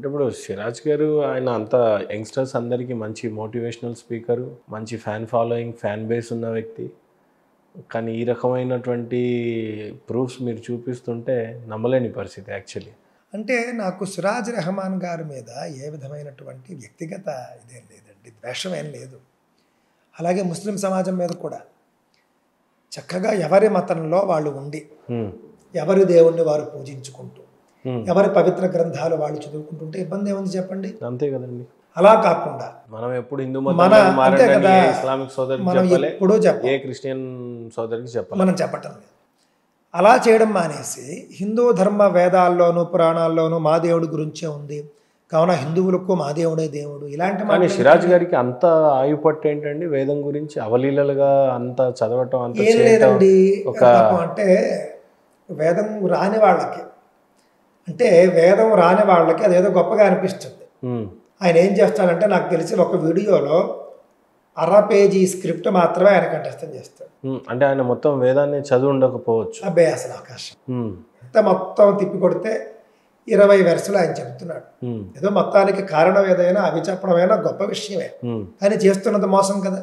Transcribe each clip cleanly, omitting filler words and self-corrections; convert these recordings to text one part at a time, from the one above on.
అంటే ఇప్పుడు సిరాజ్ గారు ఆయన అంత యంగ్స్టర్స్ అందరికీ మంచి మోటివేషనల్ స్పీకరు, మంచి ఫ్యాన్ ఫాలోయింగ్, ఫ్యాన్ బేస్ ఉన్న వ్యక్తి. కానీ ఈ రకమైనటువంటి ప్రూఫ్స్ మీరు చూపిస్తుంటే నమ్మలేని పరిస్థితి యాక్చువల్లీ. అంటే నాకు సిరాజ్ రెహమాన్ గారి మీద ఏ విధమైనటువంటి వ్యక్తిగత ఇదేం లేదండి, ద్వేషం ఏం లేదు. అలాగే ముస్లిం సమాజం మీద కూడా చక్కగా ఎవరి మతంలో వాళ్ళు ఉండి ఎవరి దేవుణ్ణి వారు పూజించుకుంటూ ఎవరి పవిత్ర గ్రంథాలు వాళ్ళు చదువుకుంటుంటే ఇబ్బంది ఏముంది చెప్పండి. అంతే కదండి. అలా కాకుండా మనం ఎప్పుడు హిందూ అంతే కదా, ఇస్లామిక్ సోదరికి మనం ఎప్పుడూ ఏ క్రిస్టియన్ సోదరికి చెప్పాలి, మనం చెప్పటం లేదు. అలా చేయడం మానేసి హిందూ ధర్మ వేదాల్లోనూ పురాణాల్లోనూ మా దేవుడి గురించే ఉంది కావున హిందువులకు మా దేవుడే దేవుడు ఇలాంటి. కానీ సిరాజ్ గారికి అంత ఆయుపట్టు ఏంటండి వేదం గురించి అవలీలలుగా అంత చదవటం అంత ఏం లేదండి. అంటే వేదం రాని వాళ్ళకి, అంటే వేదం రాని వాళ్ళకి అదేదో గొప్పగా అనిపిస్తుంది. ఆయన ఏం చేస్తాడంటే నాకు తెలిసి ఒక వీడియోలో 1/2 పేజీ స్క్రిప్ట్ మాత్రమే ఆయన కంఠస్థం చేస్తాడు. అంటే ఆయన మొత్తం వేదాన్ని చదువు ఉండకపోవచ్చు. అబ్బాయి అసలు ఆకాశం అంతా మొత్తం తిప్పి కొడితే 20 వెర్సులు ఆయన చెబుతున్నాడు. ఏదో మొత్తానికి కారణం ఏదైనా అవి చెప్పడమైనా గొప్ప విషయమే, కానీ చేస్తున్నది మోసం కదా.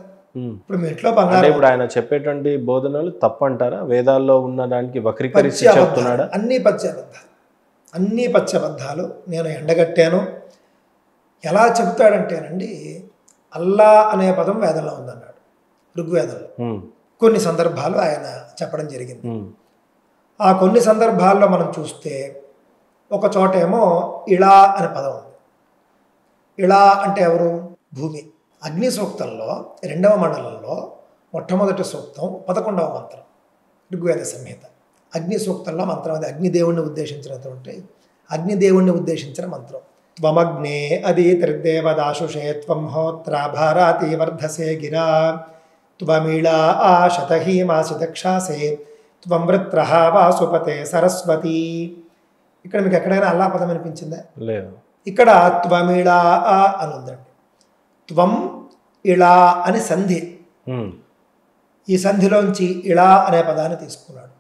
ఇప్పుడు మీ ఇంట్లో బంగారం, ఇప్పుడు ఆయన చెప్పేటువంటి బోధనలు తప్పంటారా? వేదాల్లో ఉన్న దానికి వక్రీకరించి చెప్తున్నాడా? అన్ని పచ్చబద్ధాలు, అన్ని పచ్చబద్ధాలు నేను ఎండగట్టాను. ఎలా చెబుతాడంటేనండి, అల్లా అనే పదం వేదంలో ఉందన్నాడు, ఋగ్వేదంలో. కొన్ని సందర్భాలు ఆయన చెప్పడం జరిగింది. ఆ కొన్ని సందర్భాల్లో మనం చూస్తే ఒక చోట ఏమో ఇళా అనే పదం ఉంది. ఇళా అంటే ఎవరు? భూమి. అగ్ని సూక్తంలో 2వ మండలంలో మొట్టమొదటి సూక్తం 11వ మంత్రం, ఋగ్వేద సంహిత. అగ్ని సూక్తంలో మంత్రం అది అగ్నిదేవుణ్ణి ఉద్దేశించినటువంటి, అగ్నిదేవుణ్ణి ఉద్దేశించిన మంత్రం. త్వమగ్నే అదీతిర్దేవదాశుషే త్వం హోత్రా భారాతి వర్ధసే గిరా త్వమీళా ఆశతహీమాసి దక్షాసే త్వం వృత్రః వాసుపతే సరస్వతి. ఇక్కడ మీకు ఎక్కడైనా అల్లా పదం అనిపించిందా? లేదు. ఇక్కడ త్వమిళా అని ఉందండి. త్వం ఇళా అని సంధి. ఈ సంధిలోంచి ఇళా అనే పదాన్ని తీసుకున్నాడు.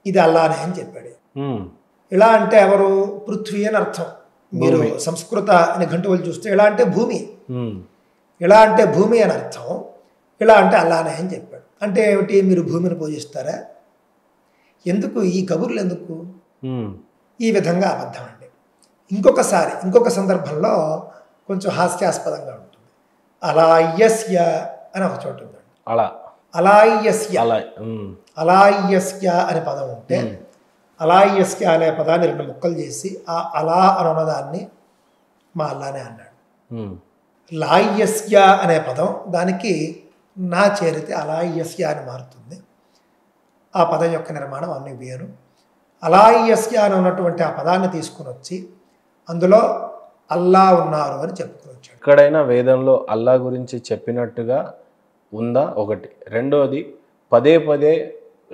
ఇది అల్లానే అని చెప్పాడు. ఇలా అంటే ఎవరు? పృథ్వీ అని అర్థం. మీరు సంస్కృత నిఘంటువులు చూస్తే ఇలా అంటే భూమి, ఇలా అంటే భూమి అని అర్థం, ఇలా అంటే అల్లానే అని చెప్పాడు. అంటే ఏమిటి? మీరు భూమిని పూజిస్తారా? ఎందుకు ఈ కబుర్లు ఎందుకు? ఈ విధంగా అబద్ధం అండి. ఇంకొకసారి ఇంకొక సందర్భంలో కొంచెం హాస్యాస్పదంగా ఉంటుంది. అలాయ్యస్య అని ఒక చోటు ఉందండి. అలాయ్యస్య, అలాయ్యస్య అనే పదం ఉంటే అలాయ్యస్య అనే పదాన్ని 2 ముక్కలు చేసి ఆ అలా అని ఉన్నదాన్ని మా అల్లానే అన్నాడు. లాయ్యస్య అనే పదం దానికి నా చేరితే అలాయ్యస్య అని మారుతుంది. ఆ పదం యొక్క నిర్మాణం అన్ని వేరు. అలాయ్యస్య అని ఉన్నటువంటి ఆ పదాన్ని తీసుకుని వచ్చి అందులో అల్లా ఉన్నారు అని చెప్పుకుని వచ్చాడు. ఎక్కడైనా వేదంలో అల్లా గురించి చెప్పినట్టుగా ఉందా? ఒకటి. రెండోది, పదే పదే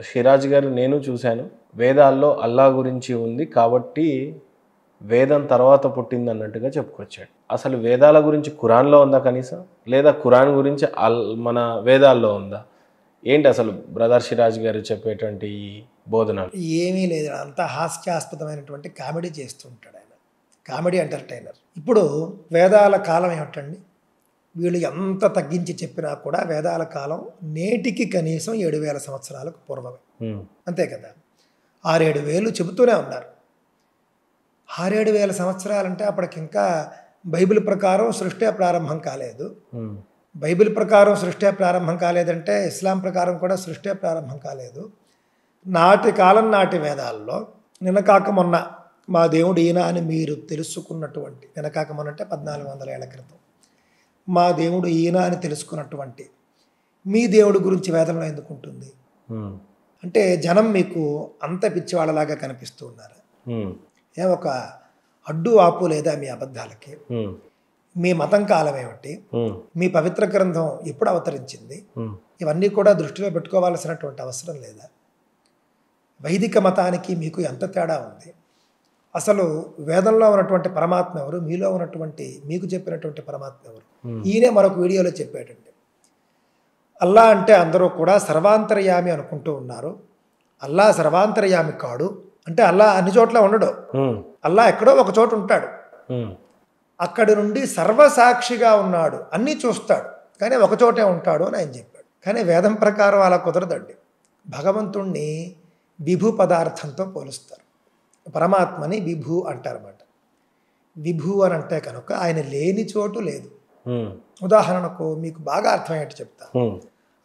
సిరాజ్ గారు నేను చూశాను, వేదాల్లో అల్లా గురించి ఉంది కాబట్టి వేదం తర్వాత పుట్టింది అన్నట్టుగా చెప్పుకొచ్చాడు. అసలు వేదాల గురించి ఖురాన్లో ఉందా కనీసం? లేదా ఖురాన్ గురించి మన వేదాల్లో ఉందా? ఏంటి అసలు బ్రదర్ సిరాజ్ గారు చెప్పేటువంటి ఈ బోధనలు? ఏమీ లేదు, అంతా హాస్యాస్పదమైనటువంటి కామెడీ చేస్తుంటాడు ఆయన, కామెడీ ఎంటర్టైనర్. ఇప్పుడు వేదాల కాలం ఏమిటండి? వీళ్ళు ఎంత తగ్గించి చెప్పినా కూడా వేదాల కాలం నేటికి కనీసం 7,000 సంవత్సరాలకు పూర్వమే, అంతే కదా. 6-7 చెబుతూనే ఉన్నారు. 6-7 సంవత్సరాలంటే అప్పటికి ఇంకా బైబిల్ ప్రకారం సృష్టి ప్రారంభం కాలేదు. బైబిల్ ప్రకారం సృష్టి ప్రారంభం కాలేదంటే ఇస్లాం ప్రకారం కూడా సృష్టి ప్రారంభం కాలేదు. నాటి కాలం నాటి వేదాల్లో నిన్న కాక మొన్న మా దేవుడు ఈయన అని మీరు తెలుసుకున్నటువంటి, నిన్న కాక మొన్న అంటే 1400 ఏళ్ల క్రితం మా దేవుడు ఈయన అని తెలుసుకున్నటువంటి మీ దేవుడి గురించి వేదంలో ఎందుకు ఉంటుంది? అంటే జనం మీకు అంత పిచ్చివాళ్ళలాగా కనిపిస్తూ ఉన్నారు. ఒక అడ్డు ఆపు లేదా మీ అబద్ధాలకి? మీ మతం కాలం ఏమిటి? మీ పవిత్ర గ్రంథం ఎప్పుడు అవతరించింది? ఇవన్నీ కూడా దృష్టిలో పెట్టుకోవాల్సినటువంటి అవసరం లేదా? వైదిక మతానికి మీకు ఎంత తేడా ఉంది? అసలు వేదంలో ఉన్నటువంటి పరమాత్మ ఎవరు? మీలో ఉన్నటువంటి మీకు చెప్పినటువంటి పరమాత్మ ఎవరు? ఈయనే మరొక వీడియోలో చెప్పాడండి. అల్లా అంటే అందరూ కూడా సర్వాంతర్యామి అనుకుంటూ ఉన్నారు. అల్లా సర్వాంతర్యామి కాడు. అంటే అల్లా అన్ని చోట్ల ఉండడు, అల్లా ఎక్కడో ఒక చోట ఉంటాడు. అక్కడి నుండి సర్వసాక్షిగా ఉన్నాడు, అన్నీ చూస్తాడు, కానీ ఒకచోటే ఉంటాడు అని ఆయన చెప్పాడు. కానీ వేదం ప్రకారం అలా కుదరదండి. భగవంతుణ్ణి విభు పదార్థంతో పోలుస్తారు. పరమాత్మని విభు అంటారన్నమాట. విభు అని అంటే కనుక ఆయన లేని చోటు లేదు. ఉదాహరణకు మీకు బాగా అర్థమయ్యేట్టు చెప్తా.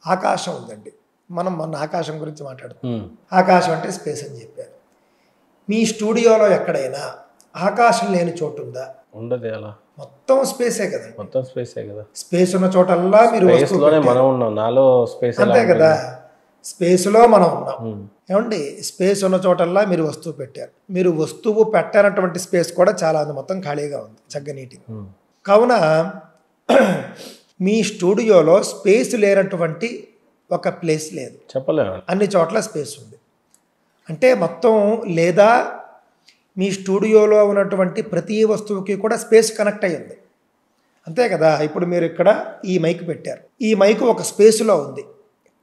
ఆకాశం ఉందండి. మనం మొన్న ఆకాశం గురించి మాట్లాడుతాం. ఆకాశం అంటే స్పేస్ అని చెప్పారు. మీ స్టూడియోలో ఎక్కడైనా ఆకాశం లేని చోటు ఉందా? ఉండదు. అలా మొత్తం స్పేసే కదా. మొత్తం స్పేసే కదా. స్పేస్ ఉన్న చోటల్లా మీరు మనం ఉన్నాం. నాలో స్పేస్ అంతే కదా. స్పేస్లో మనం ఉన్నాం. ఏమండి, స్పేస్ ఉన్న చోటల్లా మీరు వస్తువు పెట్టారు. మీరు వస్తువు పెట్టనటువంటి స్పేస్ కూడా చాలా ఉంది, మొత్తం ఖాళీగా ఉంది, చక్కగా నీట్గా. కావున మీ స్టూడియోలో స్పేస్ లేనటువంటి ఒక ప్లేస్ లేదు, చెప్పలేము. అన్ని చోట్ల స్పేస్ ఉంది. అంటే మొత్తం లేదా మీ స్టూడియోలో ఉన్నటువంటి ప్రతి వస్తువుకి కూడా స్పేస్ కనెక్ట్ అయ్యి ఉంది. అంతే కదా. ఇప్పుడు మీరు ఇక్కడ ఈ మైక్ పెట్టారు. ఈ మైకు ఒక స్పేస్లో ఉంది,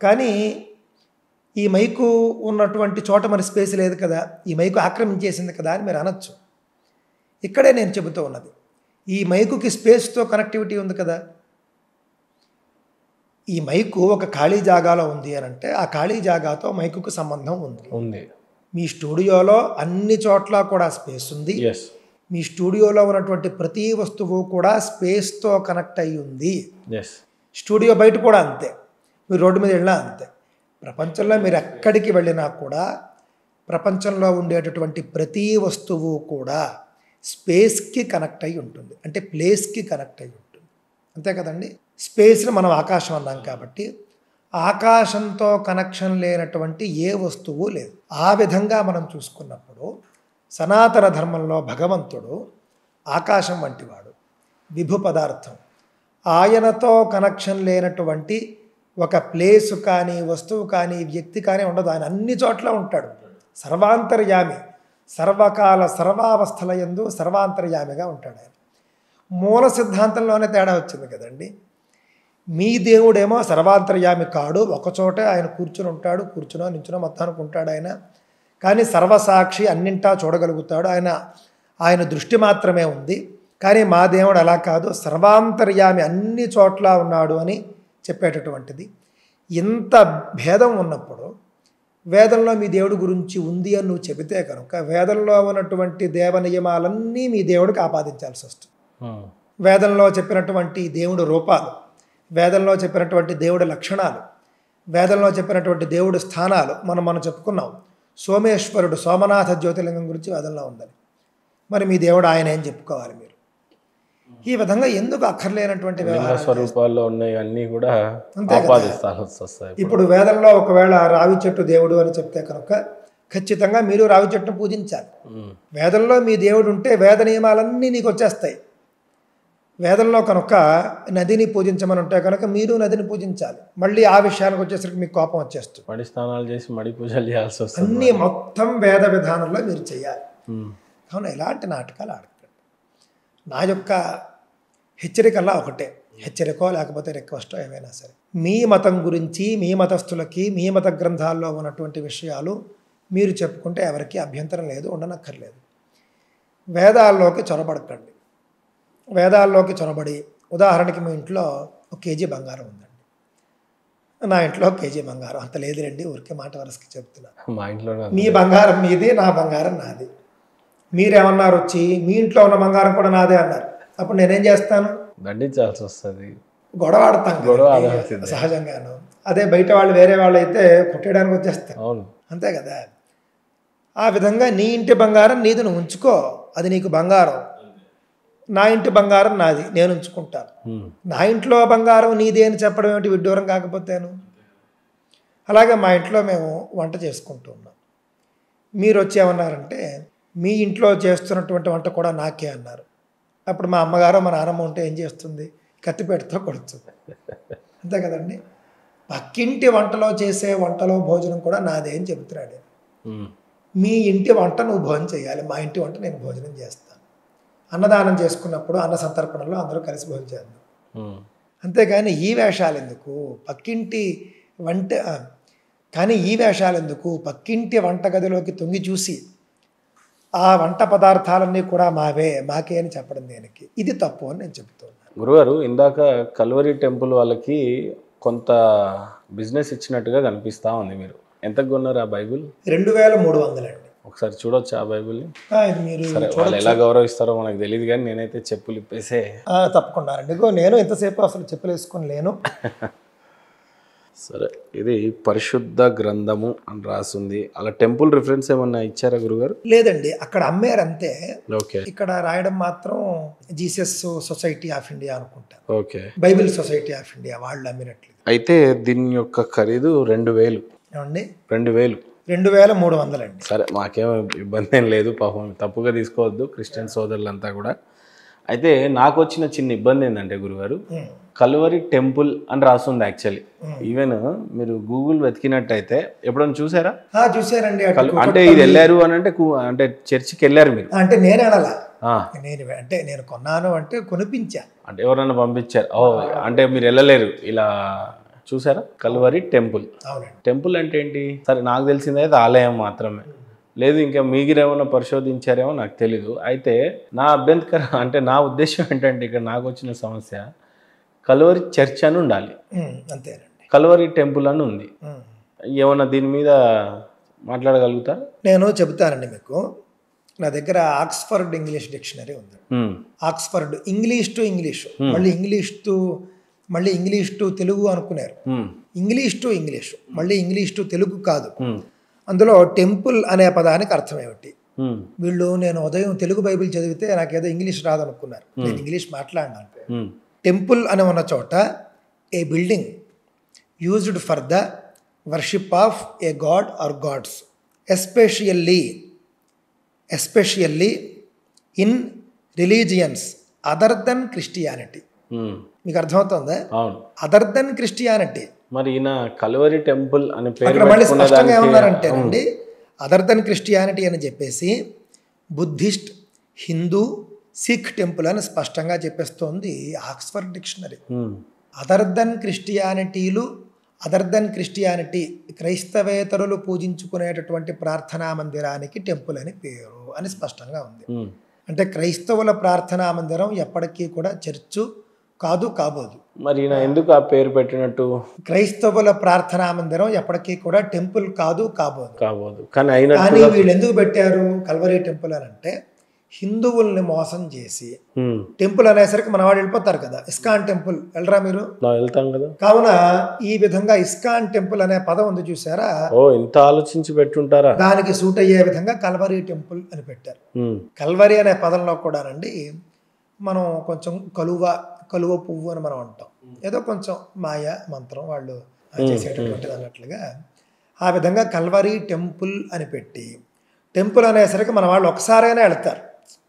కానీ ఈ మైకు ఉన్నటువంటి చోట మరి స్పేస్ లేదు కదా, ఈ మైకు ఆక్రమించేసింది కదా అని మీరు అనొచ్చు. ఇక్కడే నేను చెబుతూ ఉన్నది, ఈ మైకుకి స్పేస్తో కనెక్టివిటీ ఉంది కదా. ఈ మైకు ఒక ఖాళీ జాగాలో ఉంది అని అంటే ఆ ఖాళీ జాగాతో మైకుకు సంబంధం ఉంది. మీ స్టూడియోలో అన్ని చోట్ల కూడా స్పేస్ ఉంది. మీ స్టూడియోలో ఉన్నటువంటి ప్రతి వస్తువు కూడా స్పేస్తో కనెక్ట్ అయ్యి ఉంది. స్టూడియో బయట కూడా అంతే, మీరు రోడ్డు మీద వెళ్ళినా అంతే. ప్రపంచంలో మీరు ఎక్కడికి వెళ్ళినా కూడా ప్రపంచంలో ఉండేటటువంటి ప్రతి వస్తువు కూడా స్పేస్కి కనెక్ట్ అయ్యి ఉంటుంది, అంటే ప్లేస్కి కనెక్ట్ అయ్యి ఉంటుంది. అంతే కదండి. స్పేస్ని మనం ఆకాశం అన్నాం కాబట్టి ఆకాశంతో కనెక్షన్ లేనటువంటి ఏ వస్తువు లేదు. ఆ విధంగా మనం చూసుకున్నప్పుడు సనాతన ధర్మంలో భగవంతుడు ఆకాశం వంటివాడు, విభు పదార్థం. ఆయనతో కనెక్షన్ లేనటువంటి ఒక ప్లేసు కానీ వస్తువు కానీ వ్యక్తి కానీ ఉండదు. ఆయన అన్ని చోట్ల ఉంటాడు, సర్వాంతర్యామి, సర్వకాల సర్వావస్థల యందు సర్వాంతర్యామిగా ఉంటాడు ఆయన. మూల సిద్ధాంతంలోనే తేడా వచ్చింది కదండి. మీ దేవుడేమో సర్వాంతర్యామి కాడు, ఒకచోటే ఆయన కూర్చుని ఉంటాడు, కూర్చునో నించునో మొత్తానికి ఉంటాడు ఆయన. కానీ సర్వసాక్షి, అన్నింటా చూడగలుగుతాడు ఆయన, ఆయన దృష్టి మాత్రమే ఉంది. కానీ మా దేవుడు అలా కాదు, సర్వాంతర్యామి, అన్ని చోట్ల ఉన్నాడు అని చెప్పేటటువంటిది. ఇంత భేదం ఉన్నప్పుడు వేదంలో మీ దేవుడి గురించి ఉంది అని నువ్వు చెబితే కనుక వేదంలో ఉన్నటువంటి దేవ నియమాలన్నీ మీ దేవుడికి ఆపాదించాల్సి వస్తుంది. వేదంలో చెప్పినటువంటి దేవుడు రూపాలు, వేదంలో చెప్పినటువంటి దేవుడి లక్షణాలు, వేదంలో చెప్పినటువంటి దేవుడి స్థానాలు మనం చెప్పుకున్నాం. సోమేశ్వరుడు, సోమనాథ జ్యోతిర్లింగం గురించి వేదంలో ఉందని. మరి మీ దేవుడు ఆయన ఏం చెప్పుకోవాలి మీరు? ఈ విధంగా ఎందుకు అక్కర్లేనటువంటి స్వరూపాల్లో ఉన్నాయి అన్నీ కూడా ఆపాదిస్తాయి. ఇప్పుడు వేదంలో ఒకవేళ రావి చెట్టు దేవుడు అని చెప్తే కనుక ఖచ్చితంగా మీరు రావి చెట్టును పూజించాలి. వేదంలో మీ దేవుడు ఉంటే వేద నియమాలన్నీ నీకు వచ్చేస్తాయి. వేదంలో కనుక నదిని పూజించమని ఉంటే కనుక మీరు నదిని పూజించాలి. మళ్ళీ ఆ విషయానికి వచ్చేసరికి మీకు కోపం వచ్చేస్తుంది. మడి స్నానాలు చేసి మడి పూజలు చేయాల్సి వస్తుంది. అన్నీ మొత్తం వేద విధానంలో మీరు చేయాలి. కావున ఇలాంటి నాటకాలు ఆడకండి. నా యొక్క హెచ్చరికల్లా ఒకటే, హెచ్చరికో లేకపోతే రిక్వెస్టో ఏమైనా సరే, మీ మతం గురించి మీ మతస్థులకి మీ మత గ్రంథాల్లో ఉన్నటువంటి విషయాలు మీరు చెప్పుకుంటే ఎవరికి అభ్యంతరం లేదు, ఉండనక్కర్లేదు. వేదాల్లోకి చొరబడకండి. వేదాల్లోకి చొరబడి ఉదాహరణకి మీ ఇంట్లో 1 కేజీ బంగారం ఉందండి. నా ఇంట్లో 1 కేజీ బంగారం అంత లేదులేండి, ఊరికే మాట వరసకి చెప్తున్నా. మా ఇంట్లో మీ బంగారం మీది, నా బంగారం నాది. మీరేమన్నారు వచ్చి మీ ఇంట్లో ఉన్న బంగారం కూడా నాదే అన్నారు. అప్పుడు నేనేం చేస్తాను? దండించాల్సి వస్తుంది, గొడవ ఆడతాను సహజంగాను. అదే బయట వాళ్ళు వేరే వాళ్ళు అయితే కొట్టేయడానికి వచ్చేస్తారు. అవును, అంతే కదా. ఆ విధంగా నీ ఇంటి బంగారం నీది, నువ్వు ఉంచుకో, అది నీకు బంగారం. నా ఇంటి బంగారం నాది, నేను ఉంచుకుంటాను. నా ఇంట్లో బంగారం నీది అని చెప్పడం ఏమిటి విడ్డూరం కాకపోతేను. అలాగే మా ఇంట్లో మేము వంట చేసుకుంటూ ఉన్నాం. మీరు వచ్చి ఏమన్నారంటే మీ ఇంట్లో చేస్తున్నటువంటి వంట కూడా నాకే అన్నారు. అప్పుడు మా అమ్మగారు మా నాన్నమ్మ ఉంటే ఏం చేస్తుంది? కత్తిపేటతో కొడుతుంది. అంతే కదండి. పక్కింటి వంటలో చేసే వంటలో భోజనం కూడా నాదే అని చెబుతున్నాడు. మీ ఇంటి వంట నువ్వు భోజనం చేయాలి, మా ఇంటి వంట నేను భోజనం చేస్తాను. అన్నదానం చేసుకున్నప్పుడు అన్న సంతర్పణలో అందరూ కలిసి భోజనం చేద్దాం. అంతేగాని ఈ వేషాలు ఎందుకు? పక్కింటి వంట కానీ ఈ వేషాలు ఎందుకు? పక్కింటి వంటగదిలోకి తొంగి చూసి ఆ వంట పదార్థాలన్నీ కూడా మాకే అని చెప్పడం దేనికి? ఇది తప్పు అని నేను చెప్తున్నాను. గురుగారు ఇందాక కల్వరి టెంపుల్ వాళ్ళకి కొంత బిజినెస్ ఇచ్చినట్టుగా కనిపిస్తూ ఉంది. మీరు ఎంతకు కొన్నారు ఆ బైబిల్? 2300 అండి. ఒకసారి చూడొచ్చు ఆ బైబిల్ని? ఇది మీరు సరే, వాళ్ళు ఎలా గౌరవిస్తారో మనకు తెలియదు, కానీ నేనైతే చెప్పులు ఇప్పేసే. తప్పకుండా అండి. ఇగో నేను ఎంతసేపు అసలు చెప్పులు వేసుకొని లేను. సరే, ఇది పరిశుద్ధ గ్రంథము అని రాసింది. అలా టెంపుల్ రిఫరెన్స్ ఏమన్నా ఇచ్చారా గురుగారు? లేదండి, అక్కడ అమ్మారు అంతే. ఓకే. ఇక్కడ రాయడం మాత్రం జీసస్ సొసైటీ ఆఫ్ ఇండియా అనుకుంటా, okay, Bible society of India వాళ్ళు అమ్మినట్లు. అయితే దీని యొక్క ఖరీదు 2000. ఏమండి? 2000. 2300 అండి. సరే, మాకేం ఇబ్బంది ఏం లేదు, పాపం తప్పుగా తీసుకోవద్దు క్రిస్టియన్ సోదరులంతా కూడా. అయితే నాకు వచ్చిన చిన్న ఇబ్బంది ఏంటంటే గురుగారు, కల్వరి టెంపుల్ అని రాస్తుంది. యాక్చువల్లీ ఈవెన్ మీరు గూగుల్ వెతికినట్టయితే ఎప్పుడైనా చూసారా? చూసారండి. అంటే ఇది వెళ్ళారు అని అంటే చర్చికి వెళ్ళారు మీరు? అంటే నేను వెళ్ళాలా, నేను కొన్నాను అంటే కొనిపించా, అంటే ఎవరన్నా పంపించారు? ఓ, అంటే మీరు వెళ్ళలేరు. ఇలా చూసారా కల్వరి టెంపుల్? టెంపుల్ అంటే ఏంటి? సరే, నాకు తెలిసింది అయితే ఆలయం మాత్రమే. లేదు, ఇంకా మీరేమన్నా పరిశోధించారేమో నాకు తెలీదు. అయితే నా అభ్యంతరం అంటే నా ఉద్దేశం ఏంటంటే, ఇక్కడ నాకు వచ్చిన సమస్య, కల్వరి చర్చ్ అని ఉండాలి, అంతేనండి. కల్వరి టెంపుల్ అని ఉంది. ఏమన్నా దీని మీద మాట్లాడగలుగుతారా? నేను చెబుతానండి మీకు. నా దగ్గర ఆక్స్ఫర్డ్ ఇంగ్లీష్ డిక్షనరీ ఉంది. ఆక్స్ఫర్డ్ ఇంగ్లీష్ టు ఇంగ్లీష్, మళ్ళీ ఇంగ్లీష్ టు తెలుగు అనుకున్నారు. ఇంగ్లీష్ టు ఇంగ్లీష్, మళ్ళీ ఇంగ్లీష్ టు తెలుగు కాదు. అందులో టెంపుల్ అనే పదానికి అర్థం ఏమిటి? వీళ్ళు నేను ఉదయం తెలుగు బైబిల్ చదివితే నాకేదో ఇంగ్లీష్ రాదనుకున్నారు. నేను ఇంగ్లీష్ మాట్లాడినాను. టెంపుల్ అని ఉన్న చోట a building used for the worship of a god or gods, especially in religions other than Christianity. మీకు అర్థమవుతుందా? Other than Christianity. మరి ఈయన కల్వరి టెంపుల్ అని పేరు మళ్ళీ స్పష్టంగా ఏమన్నారంటేనండి, అదర్ దెన్ క్రిస్టియానిటీ అని చెప్పేసి బుద్ధిస్ట్, హిందూ, సిక్ టెంపుల్ అని స్పష్టంగా చెప్పేస్తోంది Oxford dictionary. Other than Christianity క్రైస్తవేతరులు పూజించుకునేటటువంటి ప్రార్థనా మందిరానికి టెంపుల్ అని పేరు అని స్పష్టంగా ఉంది. అంటే క్రైస్తవుల ప్రార్థనా మందిరం ఎప్పటికీ కూడా చర్చు కాదు, కాబోదు. మరి ఎందుకు ఆ పేరు పెట్టినట్టు? క్రైస్తవుల ప్రార్థనా మందిరం ఎప్పటికీ కూడా టెంపుల్ కాదు, కాబోదు. కానీ వీళ్ళు ఎందుకు పెట్టారు కల్వరి టెంపుల్ అని అంటే, హిందువుల్ని మోసం చేసి టెంపుల్ అనేసరికి మన వాళ్ళు వెళ్ళిపోతారు కదా. ఇస్కాన్ టెంపుల్ వెళ్ళరా మీరు? వెళ్తాం కదా. కావున ఈ విధంగా ఇస్కాన్ టెంపుల్ అనే పదం ఉంది చూసారా? ఇంత ఆలోచించి పెట్టుంటారా? దానికి సూట్ అయ్యే విధంగా కల్వరి టెంపుల్ అని పెట్టారు. కల్వరి అనే పదంలో కూడానండి మనం కొంచెం కలువ పువ్వు అని మనం అంటాం. ఏదో కొంచెం మాయ మంత్రం వాళ్ళు చేసేటటువంటిది అన్నట్లుగా ఆ విధంగా కల్వరి టెంపుల్ అని పెట్టి, టెంపుల్ అనేసరికి మన వాళ్ళు ఒకసారైనా వెళ్తారు,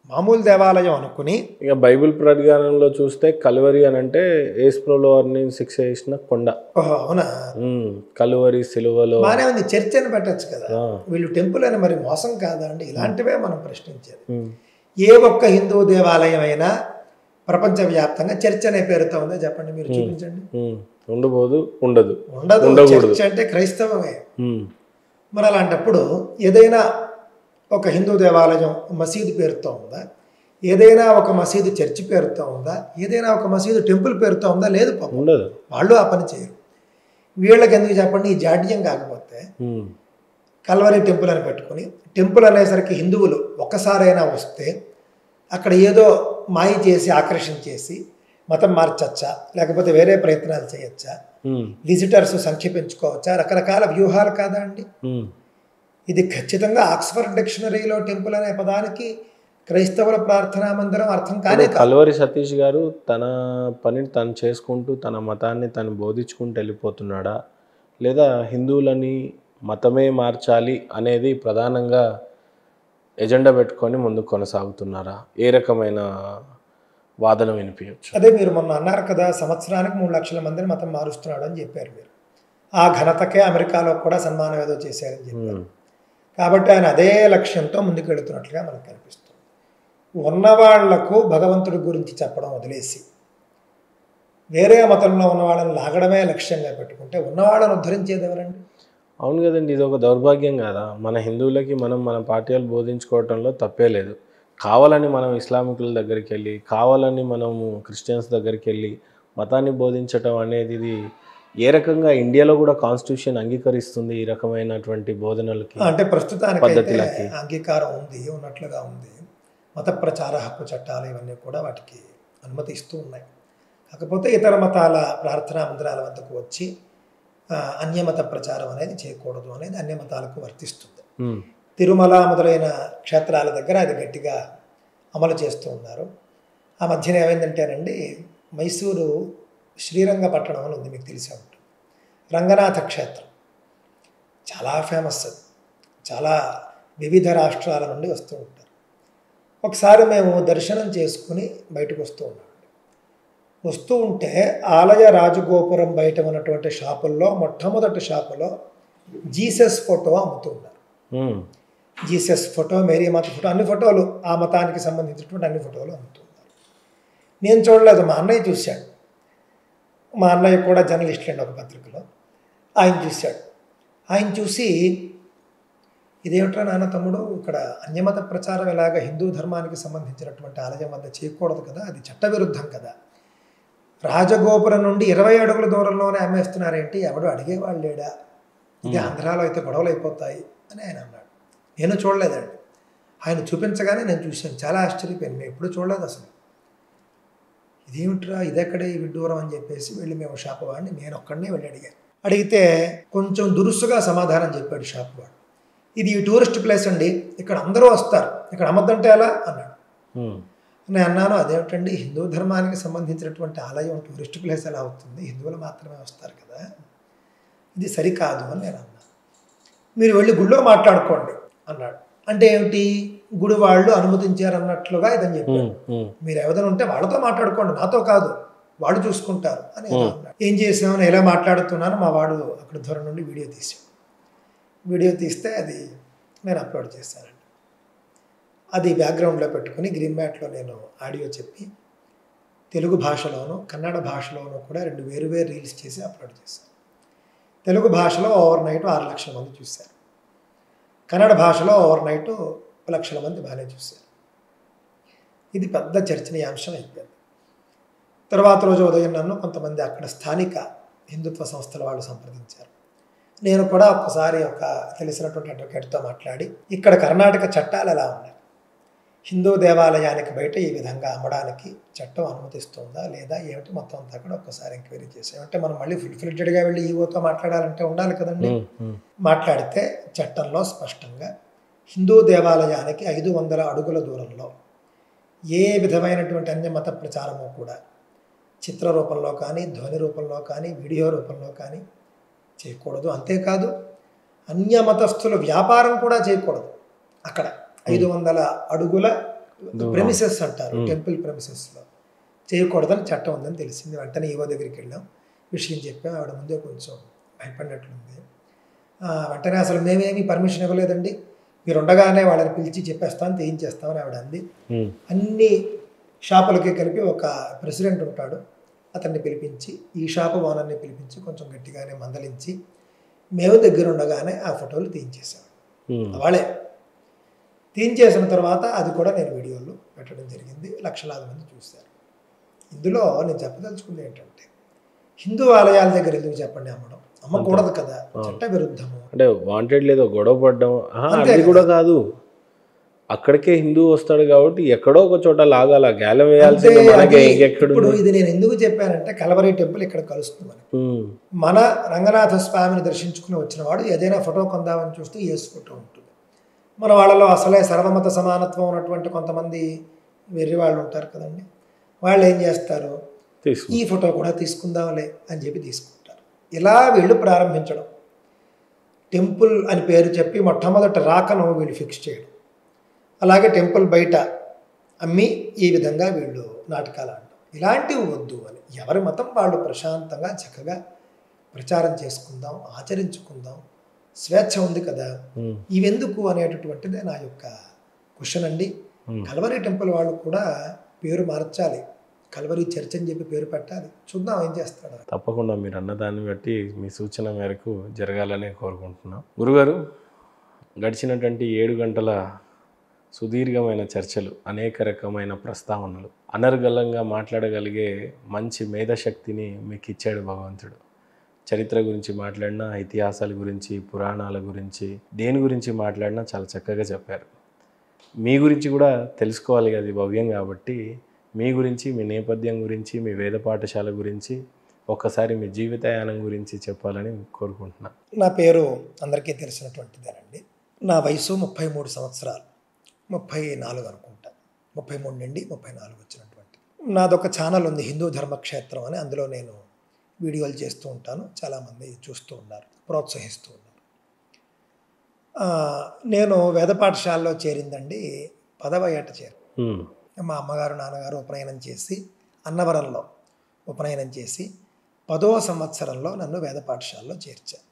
మామూలు దేవాలయం అనుకుని. ఇక బైబిల్ ప్రజ్ఞానంలో చూస్తే కల్వరి అని అంటే యేసుప్రభుల వారిని శిక్ష చేసిన కొండ. అవునా? కల్వరి సిలువలో బాగానే ఉంది, చర్చ్ అని పెట్టచ్చు కదా. వీళ్ళు టెంపుల్ అని మరి మోసం కాదా అండి? ఇలాంటివే మనం ప్రశ్నించేది. ఏ ఒక్క హిందూ దేవాలయం అయినా ప్రపంచవ్యాప్తంగా చర్చ్ అనే పేరుతో ఉందో చెప్పండి, మీరు చూపించండి. ఉండదు. చర్చ్ అంటే క్రైస్తవమే. మరి అలాంటప్పుడు ఏదైనా ఒక హిందూ దేవాలయం మసీదు పేరుతో ఉందా? ఏదైనా ఒక మసీదు చర్చి పేరుతో ఉందా? ఏదైనా ఒక మసీదు టెంపుల్ పేరుతో ఉందా? లేదు, ఉండదు. వాళ్ళు ఆ పని చేయరు. వీళ్ళకి ఎందుకు చెప్పండి ఈ జాడ్యం? కాకపోతే కల్వరి టెంపుల్ అని పెట్టుకుని, టెంపుల్ అనేసరికి హిందువులు ఒక్కసారైనా వస్తే అక్కడ ఏదో మాయ చేసి ఆకర్షించేసి మతం మార్చచ్చా, లేకపోతే వేరే ప్రయత్నాలు చేయొచ్చా, విజిటర్స్ సంఖ్య పెంచుకోవచ్చా, రకరకాల వ్యూహాలు కాదా అండి? ఇది ఖచ్చితంగా ఆక్స్ఫర్డ్ డిక్షనరీలో టెంపుల్ అనే పదానికి క్రైస్తవుల ప్రార్థనా మందిరం అర్థం కానే. కల్వరి సతీష్ గారు తన పనిని తను చేసుకుంటూ తన మతాన్ని తను బోధించుకుంటూ వెళ్ళిపోతున్నాడా, లేదా హిందువులని మతమే మార్చాలి అనేది ప్రధానంగా ఎజెండా పెట్టుకొని ముందుకు కొనసాగుతున్నారా? ఏ రకమైన వాదన వినిపించచ్చు? అదే మీరు మొన్న అన్నారు కదా, సంవత్సరానికి 3 లక్షల మందిని మతం మారుస్తున్నాడు అని చెప్పారు మీరు. ఆ ఘనతకే అమెరికాలో కూడా సన్మానం ఏదో చేశారని చెప్పారు. కాబట్టి ఆయన అదే లక్ష్యంతో ముందుకు వెళుతున్నట్లుగా మనకు కనిపిస్తుంది. ఉన్నవాళ్లకు భగవంతుడి గురించి చెప్పడం వదిలేసి వేరే మతంలో ఉన్న వాళ్ళని లాగడమే లక్ష్యంగా పెట్టుకుంటే ఉన్నవాళ్ళని ఉద్ధరించేది ఎవరండి? అవును కదండి, ఇది ఒక దౌర్భాగ్యం కదా. మన హిందువులకి మనం మన పాఠ్యాలు బోధించుకోవటంలో తప్పే లేదు. కావాలని మనం ఇస్లామికుల దగ్గరికి వెళ్ళి, కావాలని మనము క్రిస్టియన్స్ దగ్గరికి వెళ్ళి మతాన్ని బోధించటం అనేది ఇది ఏ రకంగా ఇండియాలో కూడా కాన్స్టిట్యూషన్ అంగీకరిస్తుంది ఈ రకమైనటువంటి బోధనలకి, అంటే ప్రస్తుతానికైతే పద్ధతులకి? అంగీకారం ఉంది, ఉన్నట్లుగా ఉంది. మత ప్రచార హక్కు చట్టాలు ఇవన్నీ కూడా వాటికి అనుమతి ఇస్తూ ఉన్నాయి. కాకపోతే ఇతర మతాల ప్రార్థనా మందిరాల వద్దకు వచ్చి అన్యమత ప్రచారం అనేది చేయకూడదు అనేది అన్ని మతాలకు వర్తిస్తుంది. తిరుమల మొదలైన క్షేత్రాల దగ్గర అది గట్టిగా అమలు చేస్తూ ఉన్నారు. ఆ మధ్యన ఏమైందంటేనండి, మైసూరు శ్రీరంగపట్టణం అని ఉంది, మీకు తెలిసే ఉంటుంది. రంగనాథ క్షేత్రం చాలా ఫేమస్, అది చాలా వివిధ రాష్ట్రాల నుండి వస్తూ ఉంటారు. ఒకసారి మేము దర్శనం చేసుకుని బయటకు వస్తూ ఉన్నాం. వస్తూ ఉంటే ఆలయ రాజగోపురం బయట ఉన్నటువంటి షాపుల్లో మొట్టమొదటి షాపులో జీసస్ ఫోటో అమ్ముతూ ఉన్నారు. జీసస్ ఫోటో, మేరీ మాత ఫోటో, అన్ని ఫోటోలు, ఆ మతానికి సంబంధించినటువంటి అన్ని ఫోటోలు అమ్ముతున్నారు. నేను చూడలేదు, మా అన్నయ్య చూశాడు. మా అన్నయ్య కూడా జర్నలిస్ట్ అండి ఒక పత్రికలో. ఆయన చూశాడు. ఆయన చూసి, ఇదేమిట్రా నాన్న తమ్ముడు, ఇక్కడ అన్యమత ప్రచారం ఇలాగ హిందూ ధర్మానికి సంబంధించినటువంటి ఆలయం వద్ద చేయకూడదు కదా, అది చట్టవిరుద్ధం కదా, రాజగోపురం నుండి 20 అడుగుల దూరంలోనే అమ్మేస్తున్నారేంటి, ఎవడు అడిగేవాళ్ళు లేడా, ఇది ఆంధ్రాలో అయితే గొడవలు అయిపోతాయి అని ఆయన అన్నాడు. నేను చూడలేదండి, ఆయన చూపించగానే నేను చూశాను. చాలా ఆశ్చర్యపోయాను, నేను ఎప్పుడు చూడలేదు అసలు. ఇదేమిట్రా, ఇదెక్కడే విడ్డూరం అని చెప్పేసి వెళ్ళి మేము షాపు వాడిని నేను ఒక్కడనే వెళ్ళి అడిగాను. అడిగితే కొంచెం దురుసుగా సమాధానం చెప్పాడు షాపు వాడు. ఇది టూరిస్ట్ ప్లేస్ అండి, ఇక్కడ అందరూ వస్తారు, ఇక్కడ అమ్మద్దంటే ఎలా అన్నాడు. నేను అన్నాను, అదేమిటండి, హిందూ ధర్మానికి సంబంధించినటువంటి ఆలయం టూరిస్ట్ ప్లేస్ ఎలా అవుతుంది, హిందువులు మాత్రమే వస్తారు కదా, ఇది సరికాదు అని నేను అన్నాను. మీరు వెళ్ళి గుడిలో మాట్లాడుకోండి అన్నాడు. అంటే ఏమిటి, గుడి వాళ్ళు అనుమతించారన్నట్లుగా ఇదని చెప్పారు. మీరు ఎవరైనా ఉంటే వాళ్ళతో మాట్లాడుకోండి, నాతో కాదు, వాళ్ళు చూసుకుంటారు అని అన్నాడు. ఏం చేసామని ఎలా మాట్లాడుతున్నాను, మా వాడు అక్కడ దూరం నుండి వీడియో తీసాడు. వీడియో తీస్తే అది నేను అప్లోడ్ చేశానండి. అది బ్యాక్గ్రౌండ్లో పెట్టుకుని గ్రీన్ మ్యాట్లో నేను ఆడియో చెప్పి తెలుగు భాషలోను కన్నడ భాషలోనూ కూడా 2 వేరువేరు రీల్స్ చేసి అప్లోడ్ చేశాను. తెలుగు భాషలో ఓవర్ నైట్ 6 లక్షల మంది చూశారు. కన్నడ భాషలో ఓవర్ నైట్ 1 లక్షల మంది బాగానే చూశారు. ఇది పెద్ద చర్చనీయాంశం అయిపోయింది. తర్వాత రోజు ఉదయం నన్ను కొంతమంది అక్కడ స్థానిక హిందుత్వ సంస్థల వాళ్ళు సంప్రదించారు. నేను కూడా ఒకసారి ఒక తెలిసినటువంటి అడ్వకేట్తో మాట్లాడి, ఇక్కడ కర్ణాటక చట్టాలు ఎలా ఉన్నాయి, హిందూ దేవాలయానికి బయట ఈ విధంగా అమ్మడానికి చట్టం అనుమతిస్తుందా లేదా ఏమిటి మొత్తం అంతా కూడా ఒక్కసారి ఎంక్వైరీ చేసాం. అంటే మనం మళ్ళీ ఫుల్ఫిల్డ్గా వెళ్ళి ఈవోతో మాట్లాడాలంటే ఉండాలి కదండి. మాట్లాడితే చట్టంలో స్పష్టంగా హిందూ దేవాలయానికి 500 అడుగుల దూరంలో ఏ విధమైనటువంటి అన్యమత ప్రచారము కూడా చిత్ర రూపంలో కానీ, ధ్వని రూపంలో కానీ, వీడియో రూపంలో కానీ చేయకూడదు. అంతేకాదు అన్యమతస్థుల వ్యాపారం కూడా చేయకూడదు. అక్కడ 500 అడుగుల ప్రెమిసెస్ అంటారు, టెంపుల్ ప్రెమిసెస్లో చేయకూడదని చట్టం ఉందని తెలిసింది. వెంటనే ఈవో దగ్గరికి వెళ్ళాం, విషయం చెప్పాం. ఆవిడ ముందే కొంచెం భయపడినట్లుంది. వెంటనే అసలు మేమేమీ పర్మిషన్ ఇవ్వలేదండి, మీరు ఉండగానే వాళ్ళని పిలిచి చెప్పేస్తాను, తీయించేస్తామని ఆవిడ అంది. అన్ని షాపులకి కలిపి ఒక ప్రెసిడెంట్ ఉంటాడు, అతన్ని పిలిపించి, ఈ షాపు ఓనర్ని పిలిపించి కొంచెం గట్టిగానే మందలించి మేము దగ్గర ఉండగానే ఆ ఫోటోలు తీయించేసాం. వాళ్ళే తీయించేసిన తర్వాత అది కూడా నేను వీడియోలో పెట్టడం జరిగింది. లక్షలాది మంది చూశారు. ఇందులో నేను చెప్పదలుచుకుంది ఏంటంటే, హిందూ ఆలయాల దగ్గర ఎందుకు చెప్పండి అమ్మడం, అమ్మకూడదు కదా, చట్ట విరుద్ధము. అంటే వాంటెడ్ లేదో గొడవ పడ్డం అది కూడా కాదు, అక్కడికే హిందూ వస్తాడు కాబట్టి ఎక్కడో ఒక చోట లాగాల గేలం వేయాల్సింది మనకి. ఇప్పుడు ఇది నేను ఎందుకు చెప్పానంటే, కలవరి టెంపుల్ ఇక్కడ కలుస్తుంది మనకి. మన రంగనాథ స్వామిని దర్శించుకుని వచ్చిన వాడు ఏదైనా ఫోటో కొందామని చూస్తే యేసు ఫోటో ఉంటుంది. మన వాళ్ళలో అసలే సర్వమత సమానత్వం ఉన్నటువంటి కొంతమంది వెర్రి వాళ్ళు ఉంటారు కదండి, వాళ్ళు ఏం చేస్తారు, ఈ ఫోటో కూడా తీసుకుందాంలే అని చెప్పి తీసుకుంటారు. ఇలా వీళ్ళు ప్రారంభించడం, టెంపుల్ అని పేరు చెప్పి మొట్టమొదటి రాకను వీళ్ళు ఫిక్స్ చేయడం, అలాగే టెంపుల్ బయట అమ్మి ఈ విధంగా వీళ్ళు నాటకాలు ఆడడం, ఇలాంటివి వద్దు అని. ఎవరి మతం వాళ్ళు ప్రశాంతంగా చక్కగా ప్రచారం చేసుకుందాం, ఆచరించుకుందాం, స్వేచ్ఛ ఉంది కదా, ఇవెందుకు అనేటటువంటిదే నా యొక్క క్వశ్చన్ అండి. కల్వరి టెంపుల్ వాళ్ళు కూడా పేరు మార్చాలి, కల్వరి చర్చ్ అని చెప్పి పేరు పెట్టాలి, చూద్దాం ఏం చేస్తాడు. తప్పకుండా మీరు అన్న దాన్ని బట్టి మీ సూచన మేరకు జరగాలని కోరుకుంటున్నాం. గురుగారు, గడిచినటువంటి 7 గంటల సుదీర్ఘమైన చర్చలు, అనేక రకమైన ప్రస్తావనలు, అనర్గళంగా మాట్లాడగలిగే మంచి మేధశక్తిని మీకు ఇచ్చాడు భగవంతుడు. చరిత్ర గురించి మాట్లాడినా, ఇతిహాసాల గురించి, పురాణాల గురించి, దేని గురించి మాట్లాడినా చాలా చక్కగా చెప్పారు. మీ గురించి కూడా తెలుసుకోవాలి కదా, భవ్యం కాబట్టి మీ గురించి, మీ నేపథ్యం గురించి, మీ వేద పాఠశాల గురించి, ఒక్కసారి మీ జీవితయానం గురించి చెప్పాలని కోరుకుంటున్నాను. నా పేరు అందరికీ తెలిసినటువంటిదేనండి. నా వయసు 33 సంవత్సరాలు, 34 అనుకుంటా, 33 నుండి 34 వచ్చినటువంటి. నాదొక ఛానల్ ఉంది, హిందూ ధర్మక్షేత్రం అని. అందులో నేను వీడియోలు చేస్తూ ఉంటాను. చాలామంది చూస్తూ ఉన్నారు, ప్రోత్సహిస్తూ ఉన్నారు. నేను వేద పాఠశాలలో చేరిందండి 10వ ఏట మా అమ్మగారు నాన్నగారు ఉపనయనం చేసి, అన్నవరంలో ఉపనయనం చేసి 10వ సంవత్సరంలో నన్ను వేద పాఠశాలలో చేర్చారు.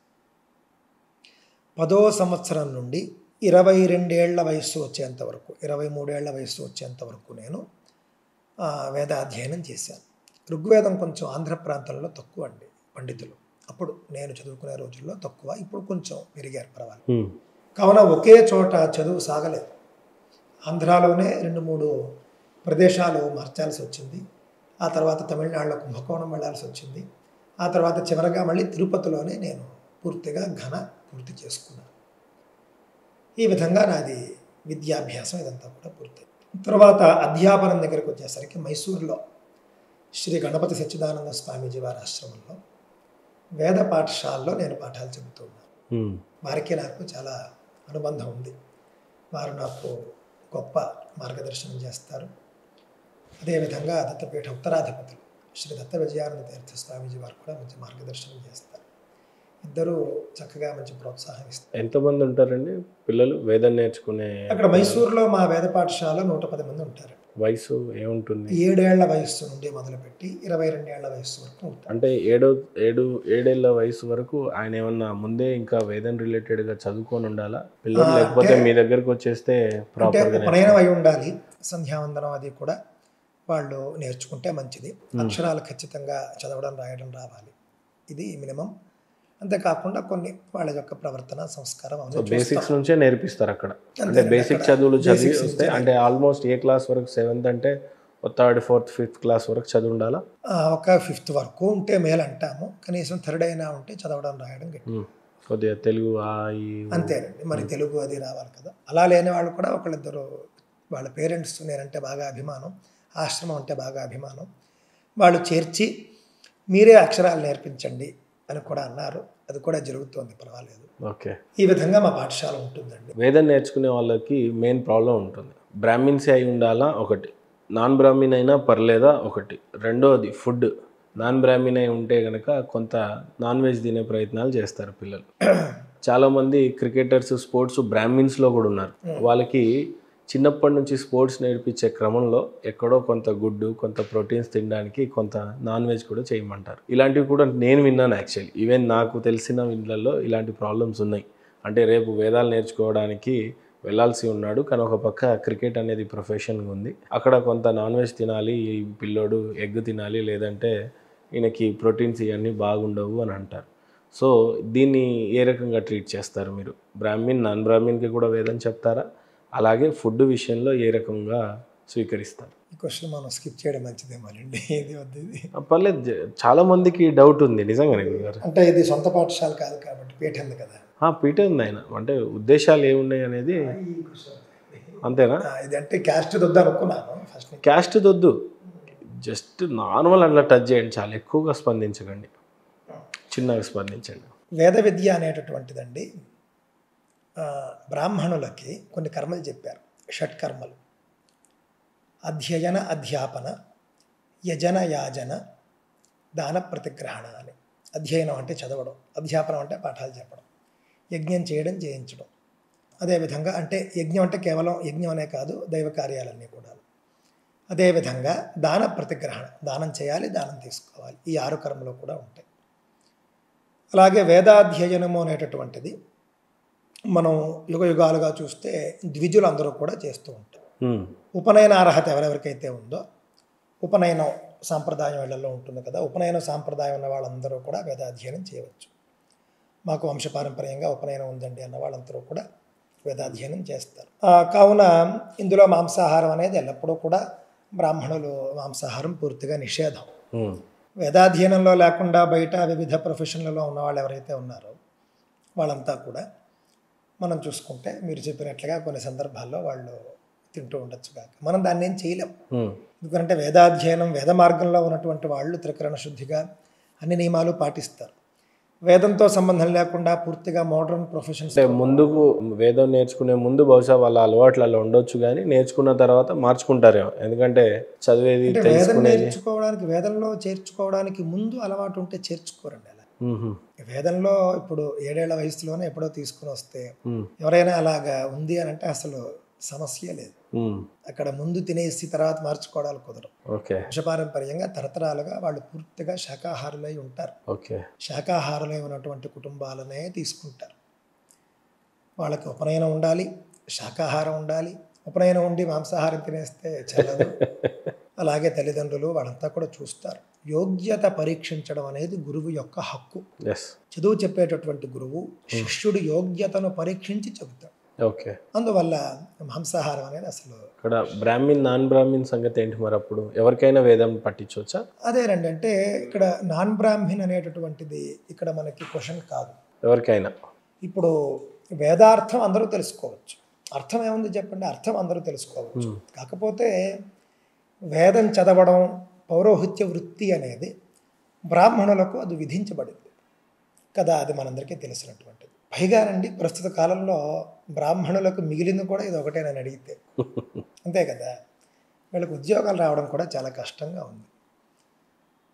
10వ సంవత్సరం నుండి 22 ఏళ్ల వయస్సు వచ్చేంత వరకు, 23 ఏళ్ల వయస్సు వచ్చేంత వరకు నేను వేదాధ్యయనం చేశాను. ఋగ్వేదం కొంచెం ఆంధ్ర ప్రాంతంలో తక్కువ అండి పండితులు. అప్పుడు నేను చదువుకునే రోజుల్లో తక్కువ, ఇప్పుడు కొంచెం పెరిగారు, పర్వాలేదు. కావున ఒకే చోట చదువు సాగలేదు. ఆంధ్రాలోనే 2-3 ప్రదేశాలు మార్చాల్సి వచ్చింది. ఆ తర్వాత తమిళనాడులో కుంభకోణం వెళ్ళాల్సి వచ్చింది. ఆ తర్వాత చివరగా మళ్ళీ తిరుపతిలోనే నేను పూర్తిగా పూర్తి చేసుకున్నాను. ఈ విధంగా నాది విద్యాభ్యాసం ఇదంతా కూడా పూర్తయింది. తర్వాత అధ్యాపనం దగ్గరికి వచ్చేసరికి మైసూరులో శ్రీ గణపతి సచ్చిదానంద స్వామీజీ వారి ఆశ్రమంలో వేద పాఠశాలలో నేను పాఠాలు చెబుతున్నాను. వారికి నాకు చాలా అనుబంధం ఉంది. వారు నాకు గొప్ప మార్గదర్శనం చేస్తారు. అదేవిధంగా దత్తపీఠ ఉత్తరాధిపతులు శ్రీ దత్త విజయానంద తీర్థ స్వామీజీ వారు కూడా మంచి మార్గదర్శనం చేస్తారు. ఇద్దరు చక్కగా మంచి ప్రోత్సాహం ఇస్తారు. ఎంతమంది ఉంటారండి పిల్లలు వేదం నేర్చుకునే? అక్కడ మైసూరులో మా వేద పాఠశాల 110 మంది ఉంటారు. వయసు ఏముంటుంది? 7 ఏళ్ల వయస్సు నుండి మొదలుపెట్టి 22 ఏళ్ల వయస్సు వరకు ఉంటారు. అంటే 7 ఏళ్ల వయసు వరకు ఆయన ఏమన్నా ముందే ఇంకా వేదం రిలేటెడ్గా చదువుకొని ఉండాలా పిల్లలు, లేకపోతే మీ దగ్గరకు వచ్చేస్తే ప్రాపర్గా ఉపనయనం అయి ఉండాలి. సంధ్యావందనం అది కూడా వాళ్ళు నేర్చుకుంటే మంచిది. అక్షరాలు ఖచ్చితంగా చదవడం రాయడం రావాలి, ఇది మినిమం. అంతేకాకుండా కొన్ని వాళ్ళ యొక్క ప్రవర్తన సంస్కారం బేసిక్స్ నుంచే నేర్పిస్తారు అక్కడ. అంటే బేసిక్ చదువులు చదివి వస్తే, అంటే ఆల్మోస్ట్ ఏ క్లాస్ వరకు? 7th అంటే 3rd, 4th, 5th క్లాస్ వరకు చదువు ఉండాలా? ఒక 5th వరకు ఉంటే మేలు అంటాము. కనీసం 3rd అయినా ఉంటే చదవడం రాయడం గట్టి కొద్దిగా తెలుగు అంతేనండి. మరి తెలుగు అది రావాలి కదా. అలా లేని వాళ్ళు కూడా ఒకళ్ళిద్దరు, వాళ్ళ పేరెంట్స్ నేనంటే బాగా అభిమానం, ఆశ్రమం అంటే బాగా అభిమానం, వాళ్ళు చేర్చి మీరే అక్షరాలు నేర్పించండి అని కూడా అన్నారు. అది కూడా జరుగుతోంది, పర్వాలేదు. ఓకే, ఈ విధంగా మా పాఠశాల ఉంటుందండి. వేదం నేర్చుకునే వాళ్ళకి మెయిన్ ప్రాబ్లం ఉంటుంది. బ్రాహ్మిన్సే అయి ఉండాలా ఒకటి, నాన్ బ్రాహ్మిన్ అయినా పర్లేదా ఒకటి, రెండోది ఫుడ్. నాన్ బ్రాహ్మిన్ అయి ఉంటే కనుక కొంత నాన్ వెజ్ తినే ప్రయత్నాలు చేస్తారు పిల్లలు. చాలామంది క్రికెటర్స్, స్పోర్ట్స్ బ్రాహ్మిన్స్లో కూడా ఉన్నారు. వాళ్ళకి చిన్నప్పటి నుంచి స్పోర్ట్స్ నేర్పించే క్రమంలో ఎక్కడో కొంత గుడ్డు, కొంత ప్రోటీన్స్ తినడానికి కొంత నాన్ వెజ్ కూడా చేయమంటారు. ఇలాంటివి కూడా నేను విన్నాను యాక్చువల్లీ. ఈవెన్ నాకు తెలిసిన ఇళ్ళల్లో ఇలాంటి ప్రాబ్లమ్స్ ఉన్నాయి. అంటే రేపు వేదాలు నేర్చుకోవడానికి వెళ్ళాల్సి ఉన్నాడు, కానీ ఒక పక్క క్రికెట్ అనేది ప్రొఫెషన్గా ఉంది, అక్కడ కొంత నాన్ వెజ్ తినాలి, ఈ పిల్లోడు ఎగ్ తినాలి, లేదంటే ఈయనకి ప్రోటీన్స్ ఇవన్నీ బాగుండవు అని అంటారు. సో దీన్ని ఏ రకంగా ట్రీట్ చేస్తారు మీరు? బ్రాహ్మిన్, నాన్ బ్రాహ్మిన్కి కూడా వేదం చెప్తారా? అలాగే ఫుడ్ విషయంలో ఏ రకంగా స్వీకరిస్తారు? ఈ క్వశ్చన్ మనం స్కిప్ చేయడం మంచిదేమోనండి. ఇది వద్దు, ఇది పర్లేదు. చాలా మందికి డౌట్ ఉంది నిజంగానే గురుగారు. అంటే ఇది సొంత పాఠశాల కాదు కాబట్టి పీఠ ఉంది కదా. పీఠ ఉంది ఆయన, అంటే ఉద్దేశాలు ఏమున్నాయి అనేది అంతేనా? ఇది అంటే క్యాస్ట్ దొద్దు అనుకున్నాను ఫస్ట్. క్యాస్ట్ దొద్దు, జస్ట్ నార్మల్ అట్లా టచ్ చేయండి, చాలా ఎక్కువగా స్పందించకండి, చిన్నగా స్పందించండి. వేద విద్య అనేటటువంటిదండి బ్రాహ్మణులకి కొన్ని కర్మలు చెప్పారు, షట్కర్మలు. అధ్యయన, అధ్యాపన, యజన, యాజన, దాన, ప్రతిగ్రహణ అని. అధ్యయనం అంటే చదవడం, అధ్యాపనం అంటే పాఠాలు చెప్పడం, యజ్ఞం చేయడం, చేయించడం. అదేవిధంగా అంటే యజ్ఞం అంటే కేవలం యజ్ఞం అనే కాదు, దైవ కార్యాలన్నీ కూడా. అదేవిధంగా దాన, ప్రతిగ్రహణ, దానం చేయాలి, దానం తీసుకోవాలి. ఈ 6 కర్మలు కూడా ఉంటాయి. అలాగే వేదాధ్యయనము అనేటటువంటిది మనం యుగ యుగాలుగా చూస్తే ద్విజులు అందరూ కూడా చేస్తూ ఉంటారు. ఉపనయన అర్హత ఎవరెవరికైతే ఉందో ఉపనయనం సాంప్రదాయం ఇళ్లలో ఉంటుంది కదా, ఉపనయన సాంప్రదాయం ఉన్న వాళ్ళందరూ కూడా వేదాధ్యయనం చేయవచ్చు. మాకు వంశపారంపర్యంగా ఉపనయనం ఉందండి అన్న వాళ్ళందరూ కూడా వేదాధ్యయనం చేస్తారు. కావున ఇందులో మాంసాహారం అనేది ఎల్లప్పుడూ కూడా బ్రాహ్మణులు మాంసాహారం పూర్తిగా నిషేధం. వేదాధ్యయనంలో లేకుండా బయట వివిధ ప్రొఫెషన్లలో ఉన్న వాళ్ళు ఎవరైతే ఉన్నారో వాళ్ళంతా కూడా మనం చూసుకుంటే మీరు చెప్పినట్లుగా కొన్ని సందర్భాల్లో వాళ్ళు తింటూ ఉండొచ్చు కాక మనం దాన్ని ఏం చేయలేం. ఎందుకంటే వేదాధ్యయనం వేద మార్గంలో ఉన్నటువంటి వాళ్ళు త్రికరణ శుద్ధిగా అన్ని నియమాలు పాటిస్తారు. వేదంతో సంబంధం లేకుండా పూర్తిగా మోడర్న్ ప్రొఫెషన్స్ ముందుకు వేదం నేర్చుకునే ముందు బహుశా వాళ్ళ అలవాట్లలో ఉండొచ్చు, కానీ నేర్చుకున్న తర్వాత మార్చుకుంటారేమో. ఎందుకంటే చదివేది వేదం నేర్చుకోవడానికి వేదంలో చేర్చుకోవడానికి ముందు అలవాటు ఉంటే చేర్చుకోరండి. అలా వేదంలో ఇప్పుడు 7 ఏళ్ల వయసులోనే ఎప్పుడో తీసుకుని వస్తే ఎవరైనా అలాగా ఉంది అని అంటే అసలు సమస్య లేదు. అక్కడ ముందు తినేసి తర్వాత మార్చుకోవడాలు కుదరవు. వంశపారంపర్యంగా తరతరాలుగా వాళ్ళు పూర్తిగా శాకాహారులై ఉంటారు. శాకాహారులై ఉన్నటువంటి కుటుంబాలనే తీసుకుంటారు. వాళ్ళకి ఉపనయనం ఉండాలి, శాకాహారం ఉండాలి. ఉపనయనం ఉండి మాంసాహారం తినేస్తే చల్లదు. అలాగే తల్లిదండ్రులు వాళ్ళంతా కూడా చూస్తారు. యోగ్యత పరీక్షించడం అనేది గురువు యొక్క హక్కు. చదువు చెప్పేటటువంటి గురువు శిష్యుడు యోగ్యతను పరీక్షించి చెబుతాడు. అందువల్ల మాంసాహారం అనేది అసలు ఇక్కడ బ్రాహ్మిన్ నాన్ బ్రాహ్మిన్ సంగతి ఏంటి మరి? అప్పుడు ఎవరికైనా వేదం పట్టించవచ్చా? అదేనండి, అంటే ఇక్కడ నాన్ బ్రాహ్మిన్ అనేటటువంటిది ఇక్కడ మనకి క్వశ్చన్ కాదు. ఎవరికైనా ఇప్పుడు వేదార్థం అందరూ తెలుసుకోవచ్చు. అర్థం ఏముంది చెప్పండి, అర్థం అందరూ తెలుసుకోవచ్చు. కాకపోతే వేదం చదవడం పౌరోహిత్య వృత్తి అనేది బ్రాహ్మణులకు అది విధించబడింది కదా, అది మనందరికీ తెలిసినటువంటిది. పైగానండి ప్రస్తుత కాలంలో బ్రాహ్మణులకు మిగిలింది కూడా ఇది ఒకటే నన్ను అడిగితే. అంతే కదా, వీళ్ళకి ఉద్యోగాలు రావడం కూడా చాలా కష్టంగా ఉంది.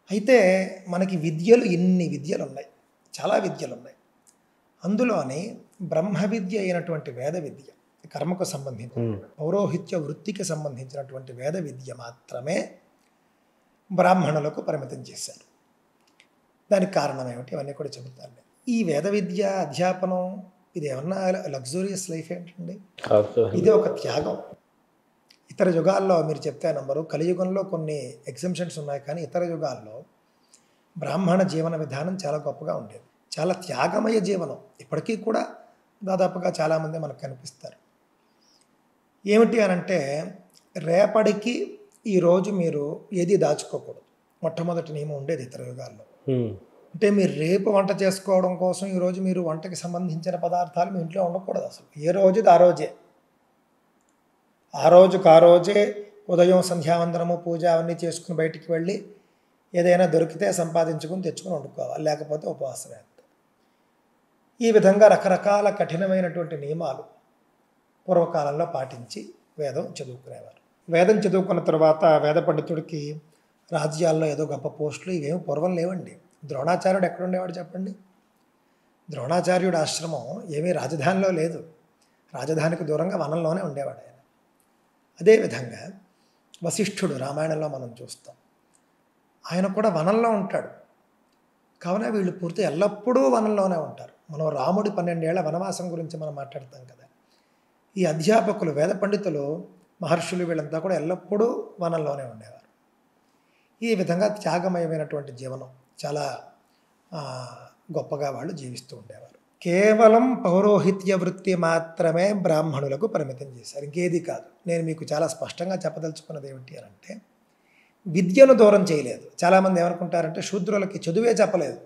అయితే మనకి విద్యలు ఎన్ని విద్యలు ఉన్నాయి, చాలా విద్యలు ఉన్నాయి. అందులోని బ్రహ్మ విద్య అయినటువంటి వేద విద్య, కర్మకు సంబంధించిన పౌరోహిత్య వృత్తికి సంబంధించినటువంటి వేద విద్య మాత్రమే బ్రాహ్మణులకు పరిమితం చేశారు. దానికి కారణం ఏమిటి ఇవన్నీ కూడా చెబుతాను. ఈ వేద విద్య అధ్యాపనం ఇది ఏమన్నా లగ్జూరియస్ లైఫ్ ఏంటండి? ఇది ఒక త్యాగం. ఇతర యుగాల్లో మీరు చెప్తే నంబరు, కలియుగంలో కొన్ని ఎగ్జంప్షన్స్ ఉన్నాయి, కానీ ఇతర యుగాల్లో బ్రాహ్మణ జీవన విధానం చాలా గొప్పగా ఉండేది. చాలా త్యాగమయ జీవనం. ఇప్పటికీ కూడా దాదాపుగా చాలామంది మనకు కనిపిస్తారు. ఏమిటి అనంటే రేపటికి ఈరోజు మీరు ఏది దాచుకోకూడదు. మొట్టమొదటి నియమం ఉండేది ఇతర యుగాల్లో. అంటే మీరు రేపు వంట చేసుకోవడం కోసం ఈరోజు మీరు వంటకి సంబంధించిన పదార్థాలు మీ ఇంట్లో ఉండకూడదు. అసలు ఏ రోజుది ఆ రోజే, ఆ రోజుకు ఆ రోజే ఉదయం సంధ్యావందనము పూజ అవన్నీ చేసుకుని బయటికి వెళ్ళి ఏదైనా దొరికితే సంపాదించుకుని తెచ్చుకుని వండుకోవాలి, లేకపోతే ఉపవాసమే. ఈ విధంగా రకరకాల కఠినమైనటువంటి నియమాలు పూర్వకాలంలో పాటించి వేదం చదువుకునేవారు. వేదం చదువుకున్న తర్వాత వేద పండితుడికి రాజ్యాల్లో ఏదో గొప్ప పోస్టులు ఇవేమి పూర్వం లేవండి. ద్రోణాచార్యుడు ఎక్కడుండేవాడు చెప్పండి? ద్రోణాచార్యుడు ఆశ్రమం ఏమీ రాజధానిలో లేదు, రాజధానికి దూరంగా వనంలోనే ఉండేవాడు ఆయన. అదేవిధంగా వశిష్ఠుడు రామాయణంలో మనం చూస్తాం, ఆయన కూడా వనంలో ఉంటాడు. కావున వీళ్ళు పూర్తి ఎల్లప్పుడూ వనంలోనే ఉంటారు. మనం రాముడి 12 ఏళ్ల వనవాసం గురించి మనం మాట్లాడతాం కదా. ఈ అధ్యాపకులు వేద పండితులు మహర్షులు వీళ్ళంతా కూడా ఎల్లప్పుడూ వనంలోనే ఉండేవారు. ఈ విధంగా త్యాగమయమైనటువంటి జీవనం చాలా గొప్పగా వాళ్ళు జీవిస్తూ ఉండేవారు. కేవలం పౌరోహిత్య వృత్తి మాత్రమే బ్రాహ్మణులకు పరిమితం చేశారు, ఇంకేది కాదు. నేను మీకు చాలా స్పష్టంగా చెప్పదలుచుకున్నది ఏమిటి అని అంటే విద్యను దూరం చేయలేదు. చాలామంది ఏమనుకుంటారంటే శూద్రులకి చదువే చెప్పలేదు.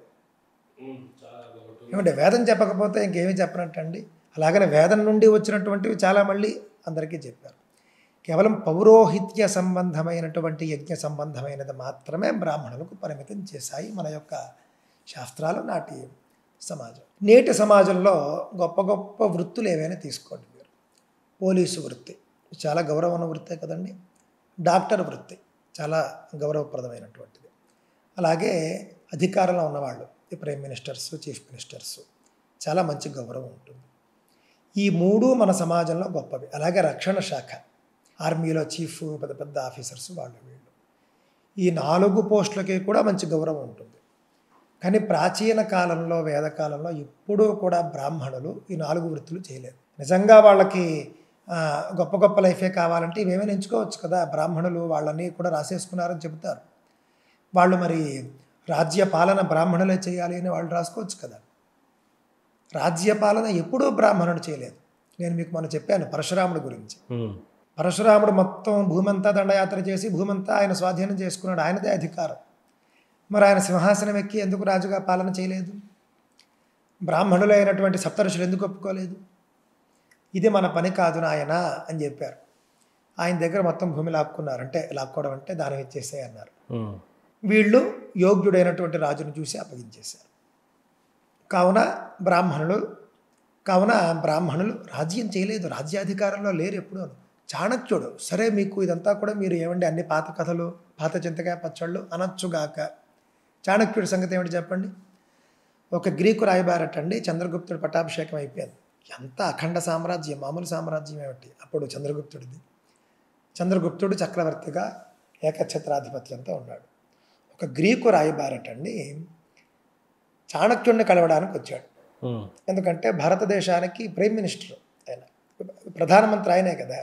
ఏమంటే వేదం చెప్పకపోతే ఇంకేమీ చెప్పనట్టండి. అలాగనే వేదం నుండి వచ్చినటువంటివి చాలా మళ్ళీ అందరికీ చెప్పారు. కేవలం పౌరోహిత్య సంబంధమైనటువంటి యజ్ఞ సంబంధమైనది మాత్రమే బ్రాహ్మణులకు పరిమితం చేశాయి మన యొక్క శాస్త్రాలు. నాటి సమాజం, నేటి సమాజంలో గొప్ప గొప్ప వృత్తులు ఏవైనా తీసుకోండి మీరు. పోలీసు వృత్తి చాలా గౌరవమైన వృత్తే కదండి. డాక్టర్ వృత్తి చాలా గౌరవప్రదమైనటువంటిది. అలాగే అధికారంలో ఉన్నవాళ్ళు, ఈ ప్రైమ్ మినిస్టర్స్, చీఫ్ మినిస్టర్స్, చాలా మంచి గౌరవం ఉంటుంది. ఈ మూడు మన సమాజంలో గొప్పవి. అలాగే రక్షణ శాఖ, ఆర్మీలో చీఫ్, పెద్ద పెద్ద ఆఫీసర్స్, వాళ్ళు వీళ్ళు, ఈ 4 పోస్టులకి కూడా మంచి గౌరవం ఉంటుంది. కానీ ప్రాచీన కాలంలో వేదకాలంలో ఎప్పుడూ కూడా బ్రాహ్మణులు ఈ 4 వృత్తులు చేయలేదు. నిజంగా వాళ్ళకి గొప్ప గొప్ప లైఫే కావాలంటే ఇవేమైనా ఎంచుకోవచ్చు కదా. బ్రాహ్మణులు వాళ్ళని కూడా రాసేసుకున్నారని చెబుతారు. వాళ్ళు మరి రాజ్య పాలన బ్రాహ్మణులే చేయాలి అని వాళ్ళు రాసుకోవచ్చు కదా. రాజ్య పాలన ఎప్పుడూ బ్రాహ్మణుడు చేయలేదు. నేను మీకు మొన్న చెప్పాను పరశురాముడి గురించి. పరశురాముడు మొత్తం భూమంతా దండయాత్ర చేసి భూమంతా ఆయన స్వాధీనం చేసుకున్నాడు, ఆయనదే అధికారం. మరి ఆయన సింహాసనం ఎక్కి ఎందుకు రాజుగా పాలన చేయలేదు? బ్రాహ్మణులైనటువంటి సప్తఋషులు ఎందుకు ఒప్పుకోలేదు? ఇది మన పని కాదు నాయన అని చెప్పారు. ఆయన దగ్గర మొత్తం భూమి లాక్కున్నారు. అంటే లాక్కోవడం అంటే దానం ఇచ్చేసే అన్నారు. వీళ్ళు యోగ్యుడైనటువంటి రాజును చూసి అప్పగించేశారు. కావున బ్రాహ్మణులు రాజ్యం చేయలేదు, రాజ్యాధికారంలో లేరు ఎప్పుడూ. చాణక్యుడు సరే మీకు ఇదంతా కూడా మీరు ఏమండి అన్ని పాత కథలు పాత చింతకాయ పచ్చళ్ళు అనొచ్చుగాక, చాణక్యుడి సంగతి ఏమిటి చెప్పండి. ఒక గ్రీకు రాయబారటండి, చంద్రగుప్తుడు పట్టాభిషేకం అయిపోయింది. ఎంత అఖండ సామ్రాజ్యం, మామూలు సామ్రాజ్యం ఏమిటి అప్పుడు చంద్రగుప్తుడిది. చంద్రగుప్తుడు చక్రవర్తిగా ఏకఛత్రాధిపత్యంతో ఉన్నాడు. ఒక గ్రీకు రాయబారటండి చాణక్యుడిని కలవడానికి వచ్చాడు. ఎందుకంటే భారతదేశానికి ప్రైమ్ మినిస్టర్ ఆయన, ప్రధానమంత్రి ఆయనే కదా.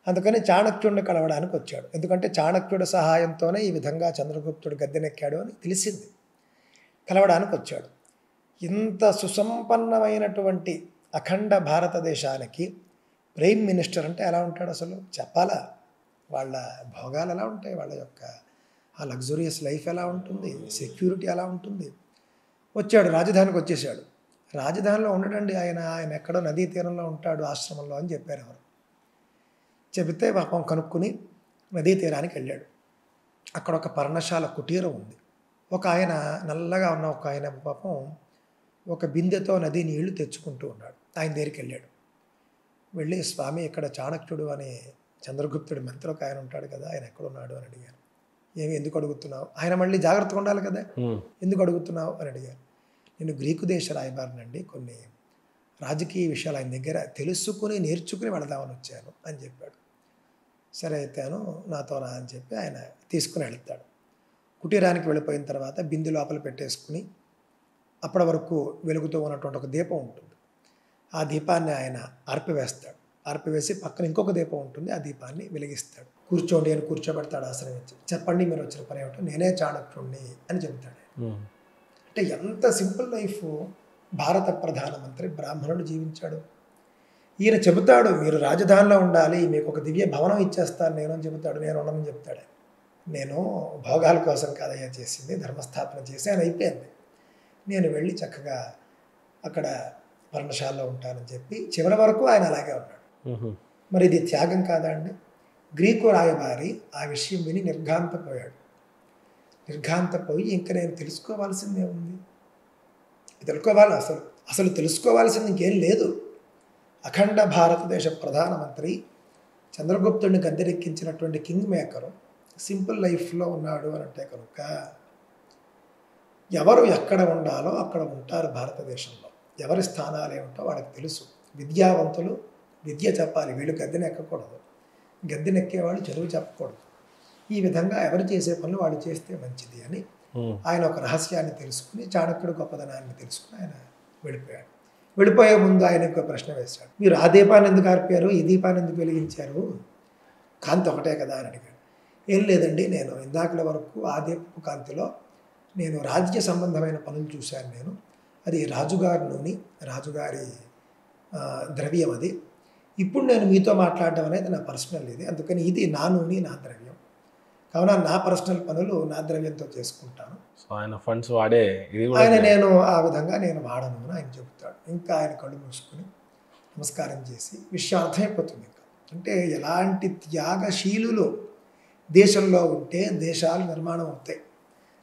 అందుకని చాణక్యుడిని కలవడానికి వచ్చాడు. ఎందుకంటే చాణక్యుడి సహాయంతోనే ఈ విధంగా చంద్రగుప్తుడు గద్దెనెక్కాడు అని తెలిసింది. కలవడానికి వచ్చాడు. ఇంత సుసంపన్నమైనటువంటి అఖండ భారతదేశానికి ప్రైమ్ మినిస్టర్ అంటే ఎలా ఉంటాడు అసలు చెప్పాలా? వాళ్ళ భోగాలు ఎలా ఉంటాయి, వాళ్ళ యొక్క ఆ లగ్జూరియస్ లైఫ్ ఎలా ఉంటుంది, సెక్యూరిటీ ఎలా ఉంటుంది. వచ్చాడు, రాజధానికి వచ్చేసాడు. రాజధానిలో ఉండడండి ఆయన ఎక్కడో నదీ తీరంలో ఉంటాడు ఆశ్రమంలో అని చెప్పారు ఎవరు. చెబితే పాపం కనుక్కుని నదీ తీరానికి వెళ్ళాడు. అక్కడ ఒక పర్ణశాల కుటీరం ఉంది. ఒక ఆయన నల్లగా ఉన్న ఒక ఆయన పాపం ఒక బిందెతో నది నీళ్లు తెచ్చుకుంటూ ఉన్నాడు. ఆయన దగ్గరికి వెళ్ళాడు. వెళ్ళి స్వామి ఇక్కడ చాణక్యుడు అనే చంద్రగుప్తుడి మంత్రి ఒక ఆయన ఉంటాడు కదా, ఆయన ఎక్కడున్నాడు అని అడిగారు. ఎందుకు అడుగుతున్నావు? ఆయన మళ్ళీ జాగ్రత్తగా ఉండాలి కదా, ఎందుకు అడుగుతున్నావు అని అడిగారు. నేను గ్రీకు దేశ రాయబారినండి, కొన్ని రాజకీయ విషయాలు ఆయన దగ్గర తెలుసుకుని నేర్చుకుని వెళదామని వచ్చాను అని చెప్పాడు. సరే అయితేను నాతో రా అని చెప్పి ఆయన తీసుకుని వెళ్తాడు. కుటీరానికి వెళ్ళిపోయిన తర్వాత బిందు లోపల పెట్టేసుకుని అప్పటి వరకు వెలుగుతూ ఉన్నటువంటి ఒక దీపం ఉంటుంది. ఆ దీపాన్ని ఆయన ఆర్పివేస్తాడు. ఆర్పివేసి పక్కన ఇంకొక దీపం ఉంటుంది, ఆ దీపాన్ని వెలిగిస్తాడు. కూర్చోండి అని కూర్చోబెడతాడు ఆశ్రమించి. చెప్పండి మీరు వచ్చిన పని ఏమిటో. నేనే చాణక్యుడిని అని చెబుతాడు. అంటే ఎంత సింపుల్ లైఫ్ భారత ప్రధానమంత్రి బ్రాహ్మణుడు జీవించాడు. ఈయన చెబుతాడు మీరు రాజధానిలో ఉండాలి, మీకు ఒక దివ్య భవనం ఇచ్చేస్తాను నేను అని చెబుతాడు. నేను ఉండమని చెప్తాడు. నేను భోగాల కోసం కాదయ్యా చేసింది, ధర్మస్థాపన చేసి ఆయన అయిపోయింది. నేను వెళ్ళి చక్కగా అక్కడ పర్ణశాలలో ఉంటానని చెప్పి చివరి వరకు ఆయన అలాగే ఉన్నాడు. మరి ఇది త్యాగం కాదా అండి? గ్రీకు రాయబారి ఆ విషయం విని నిర్ఘాంతపోయాడు. నిర్ఘాంతపోయి ఇంకా నేను తెలుసుకోవాల్సిందే ఉంది, తెలుసుకోవాలి అసలు తెలుసుకోవాల్సింది ఇంకేం లేదు. అఖండ భారతదేశ ప్రధానమంత్రి చంద్రగుప్తుడిని గద్దెరెక్కించినటువంటి కింగ్ మేకరు సింపుల్ లైఫ్లో ఉన్నాడు అని అంటే కనుక ఎవరు ఎక్కడ ఉండాలో అక్కడ ఉంటారు. భారతదేశంలో ఎవరి స్థానాలు ఏమిటో వాళ్ళకి తెలుసు. విద్యావంతులు విద్య చెప్పాలి, వీళ్ళు గద్దెనెక్కకూడదు, గద్దెనెక్కేవాళ్ళు చదువు చెప్పకూడదు. ఈ విధంగా ఎవరు చేసే పనులు వాళ్ళు చేస్తే మంచిది అని ఆయన ఒక రహస్యాన్ని తెలుసుకుని చాణక్యుడు గొప్పదనాన్ని తెలుసుకుని ఆయన వెళ్ళిపోయాడు. వెళ్ళిపోయే ముందు ఆయన ఒక ప్రశ్న వేశాడు. మీరు ఆ దీపాన్ని ఎందుకు ఆర్పారు, ఈ దీపాన్ని ఎందుకు వెలిగించారు, కాంతి ఒకటే కదా అని అడిగాడు. ఏం లేదండి, నేను ఇందాకల వరకు ఆ దీపపు కాంతిలో నేను రాజ్య సంబంధమైన పనులు చూశాను. నేను అది రాజుగారి నూనె, రాజుగారి ద్రవ్యం అది. ఇప్పుడు నేను మీతో మాట్లాడడం అనేది నా పర్సనల్ ఇది, అందుకని ఇది నా నూనె నా ద్రవ్యం, కావున నా పర్సనల్ పనులు నా ద్రవ్యంతో చేసుకుంటాను. సో ఆయన ఫండ్స్ వాడే ఆయన నేను ఆ విధంగా నేను వాడను అని ఆయన చెబుతాడు. ఇంకా ఆయన కళ్ళు మూసుకుని నమస్కారం చేసి విషయం అర్థమైపోతుంది. ఇంకా అంటే ఎలాంటి త్యాగశీలులు దేశంలో ఉంటే దేశాలు నిర్మాణం అవుతాయి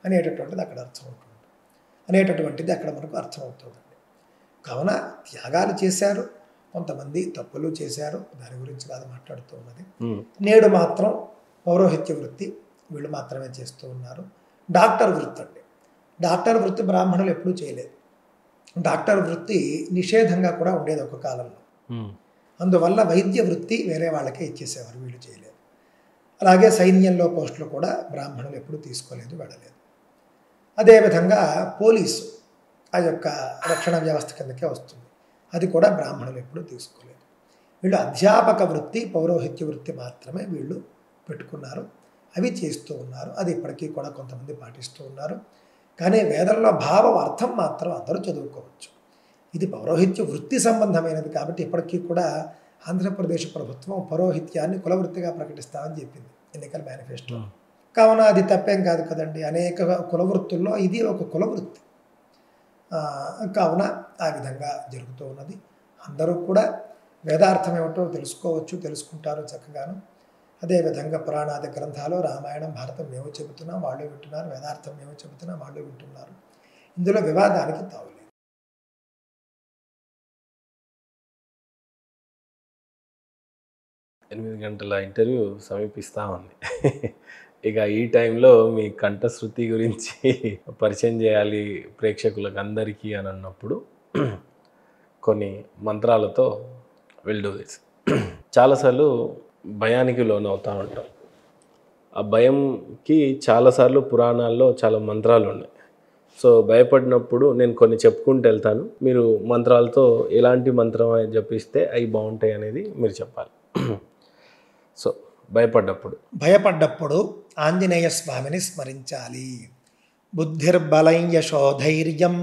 అనేటటువంటిది అక్కడ మనకు అర్థమవుతుందండి. కావున త్యాగాలు చేశారు, కొంతమంది తప్పులు చేశారు, దాని గురించి కాదు మాట్లాడుతూ ఉన్నది. నేడు మాత్రం పౌరోహిత్య వృత్తి వీళ్ళు మాత్రమే చేస్తూ ఉన్నారు. డాక్టర్ వృత్తి అండి, డాక్టర్ వృత్తి బ్రాహ్మణులు ఎప్పుడూ చేయలేదు. డాక్టర్ వృత్తి నిషేధంగా కూడా ఉండేది ఒక కాలంలో. అందువల్ల వైద్య వృత్తి వేరే వాళ్ళకే ఇచ్చేసేవారు, వీళ్ళు చేయలేదు. అలాగే సైన్యంలో పోస్టులు కూడా బ్రాహ్మణులు ఎప్పుడూ తీసుకోలేదు, వెళ్ళలేదు. అదేవిధంగా పోలీసు ఆ యొక్క రక్షణ వ్యవస్థ కిందకే వస్తుంది, అది కూడా బ్రాహ్మణులు ఎప్పుడూ తీసుకోలేదు. వీళ్ళు అధ్యాపక వృత్తి, పౌరోహిత్య వృత్తి మాత్రమే వీళ్ళు పెట్టుకున్నారు. అవి చేస్తూ ఉన్నారు. అది ఇప్పటికీ కూడా కొంతమంది పాటిస్తూ ఉన్నారు. కానీ వేదంలో భావం అర్థం మాత్రం అందరూ చదువుకోవచ్చు. ఇది పౌరోహిత్య వృత్తి సంబంధమైనది కాబట్టి ఇప్పటికీ కూడా ఆంధ్రప్రదేశ్ ప్రభుత్వం పౌరోహిత్యాన్ని కులవృత్తిగా ప్రకటిస్తామని చెప్పింది ఎన్నికల మేనిఫెస్టో. కావున అది తప్పేం కాదు కదండి. అనేక కులవృత్తుల్లో ఇది ఒక కులవృత్తి. కావున ఆ విధంగా జరుగుతూ ఉన్నది. అందరూ కూడా వేదార్థం ఏమిటో తెలుసుకోవచ్చు, తెలుసుకుంటారు చక్కగాను. అదేవిధంగా పురాణాది గ్రంథాలు రామాయణం, భారతం మేము చెబుతున్నాం, వాళ్ళు వింటున్నారు. వేదార్థం మేము చెబుతున్నాం, వాళ్ళు వింటున్నారు. ఇందులో వివాదానికి తావులేదు. 8 గంటల ఇంటర్వ్యూ సమీపిస్తూ ఉంది. ఇక ఈ టైంలో మీ కంఠశృతి గురించి పరిచయం చేయాలి ప్రేక్షకులకు అందరికీ అని అన్నప్పుడు కొన్ని మంత్రాలతో విల్ డూ దిస్. చాలాసార్లు భయానికి లోనవుతూ ఉంటాం. ఆ భయంకి చాలాసార్లు పురాణాల్లో చాలా మంత్రాలు ఉన్నాయి. సో భయపడినప్పుడు నేను కొన్ని చెప్పుకుంటూ వెళ్తాను. మీరు మంత్రాలతో ఎలాంటి మంత్రం జపిస్తే అవి బాగుంటాయి అనేది మీరు చెప్పాలి. సో భయపడ్డప్పుడు ఆంజనేయ స్వామిని స్మరించాలి. బుద్ధిర్బలం యశోధైర్యం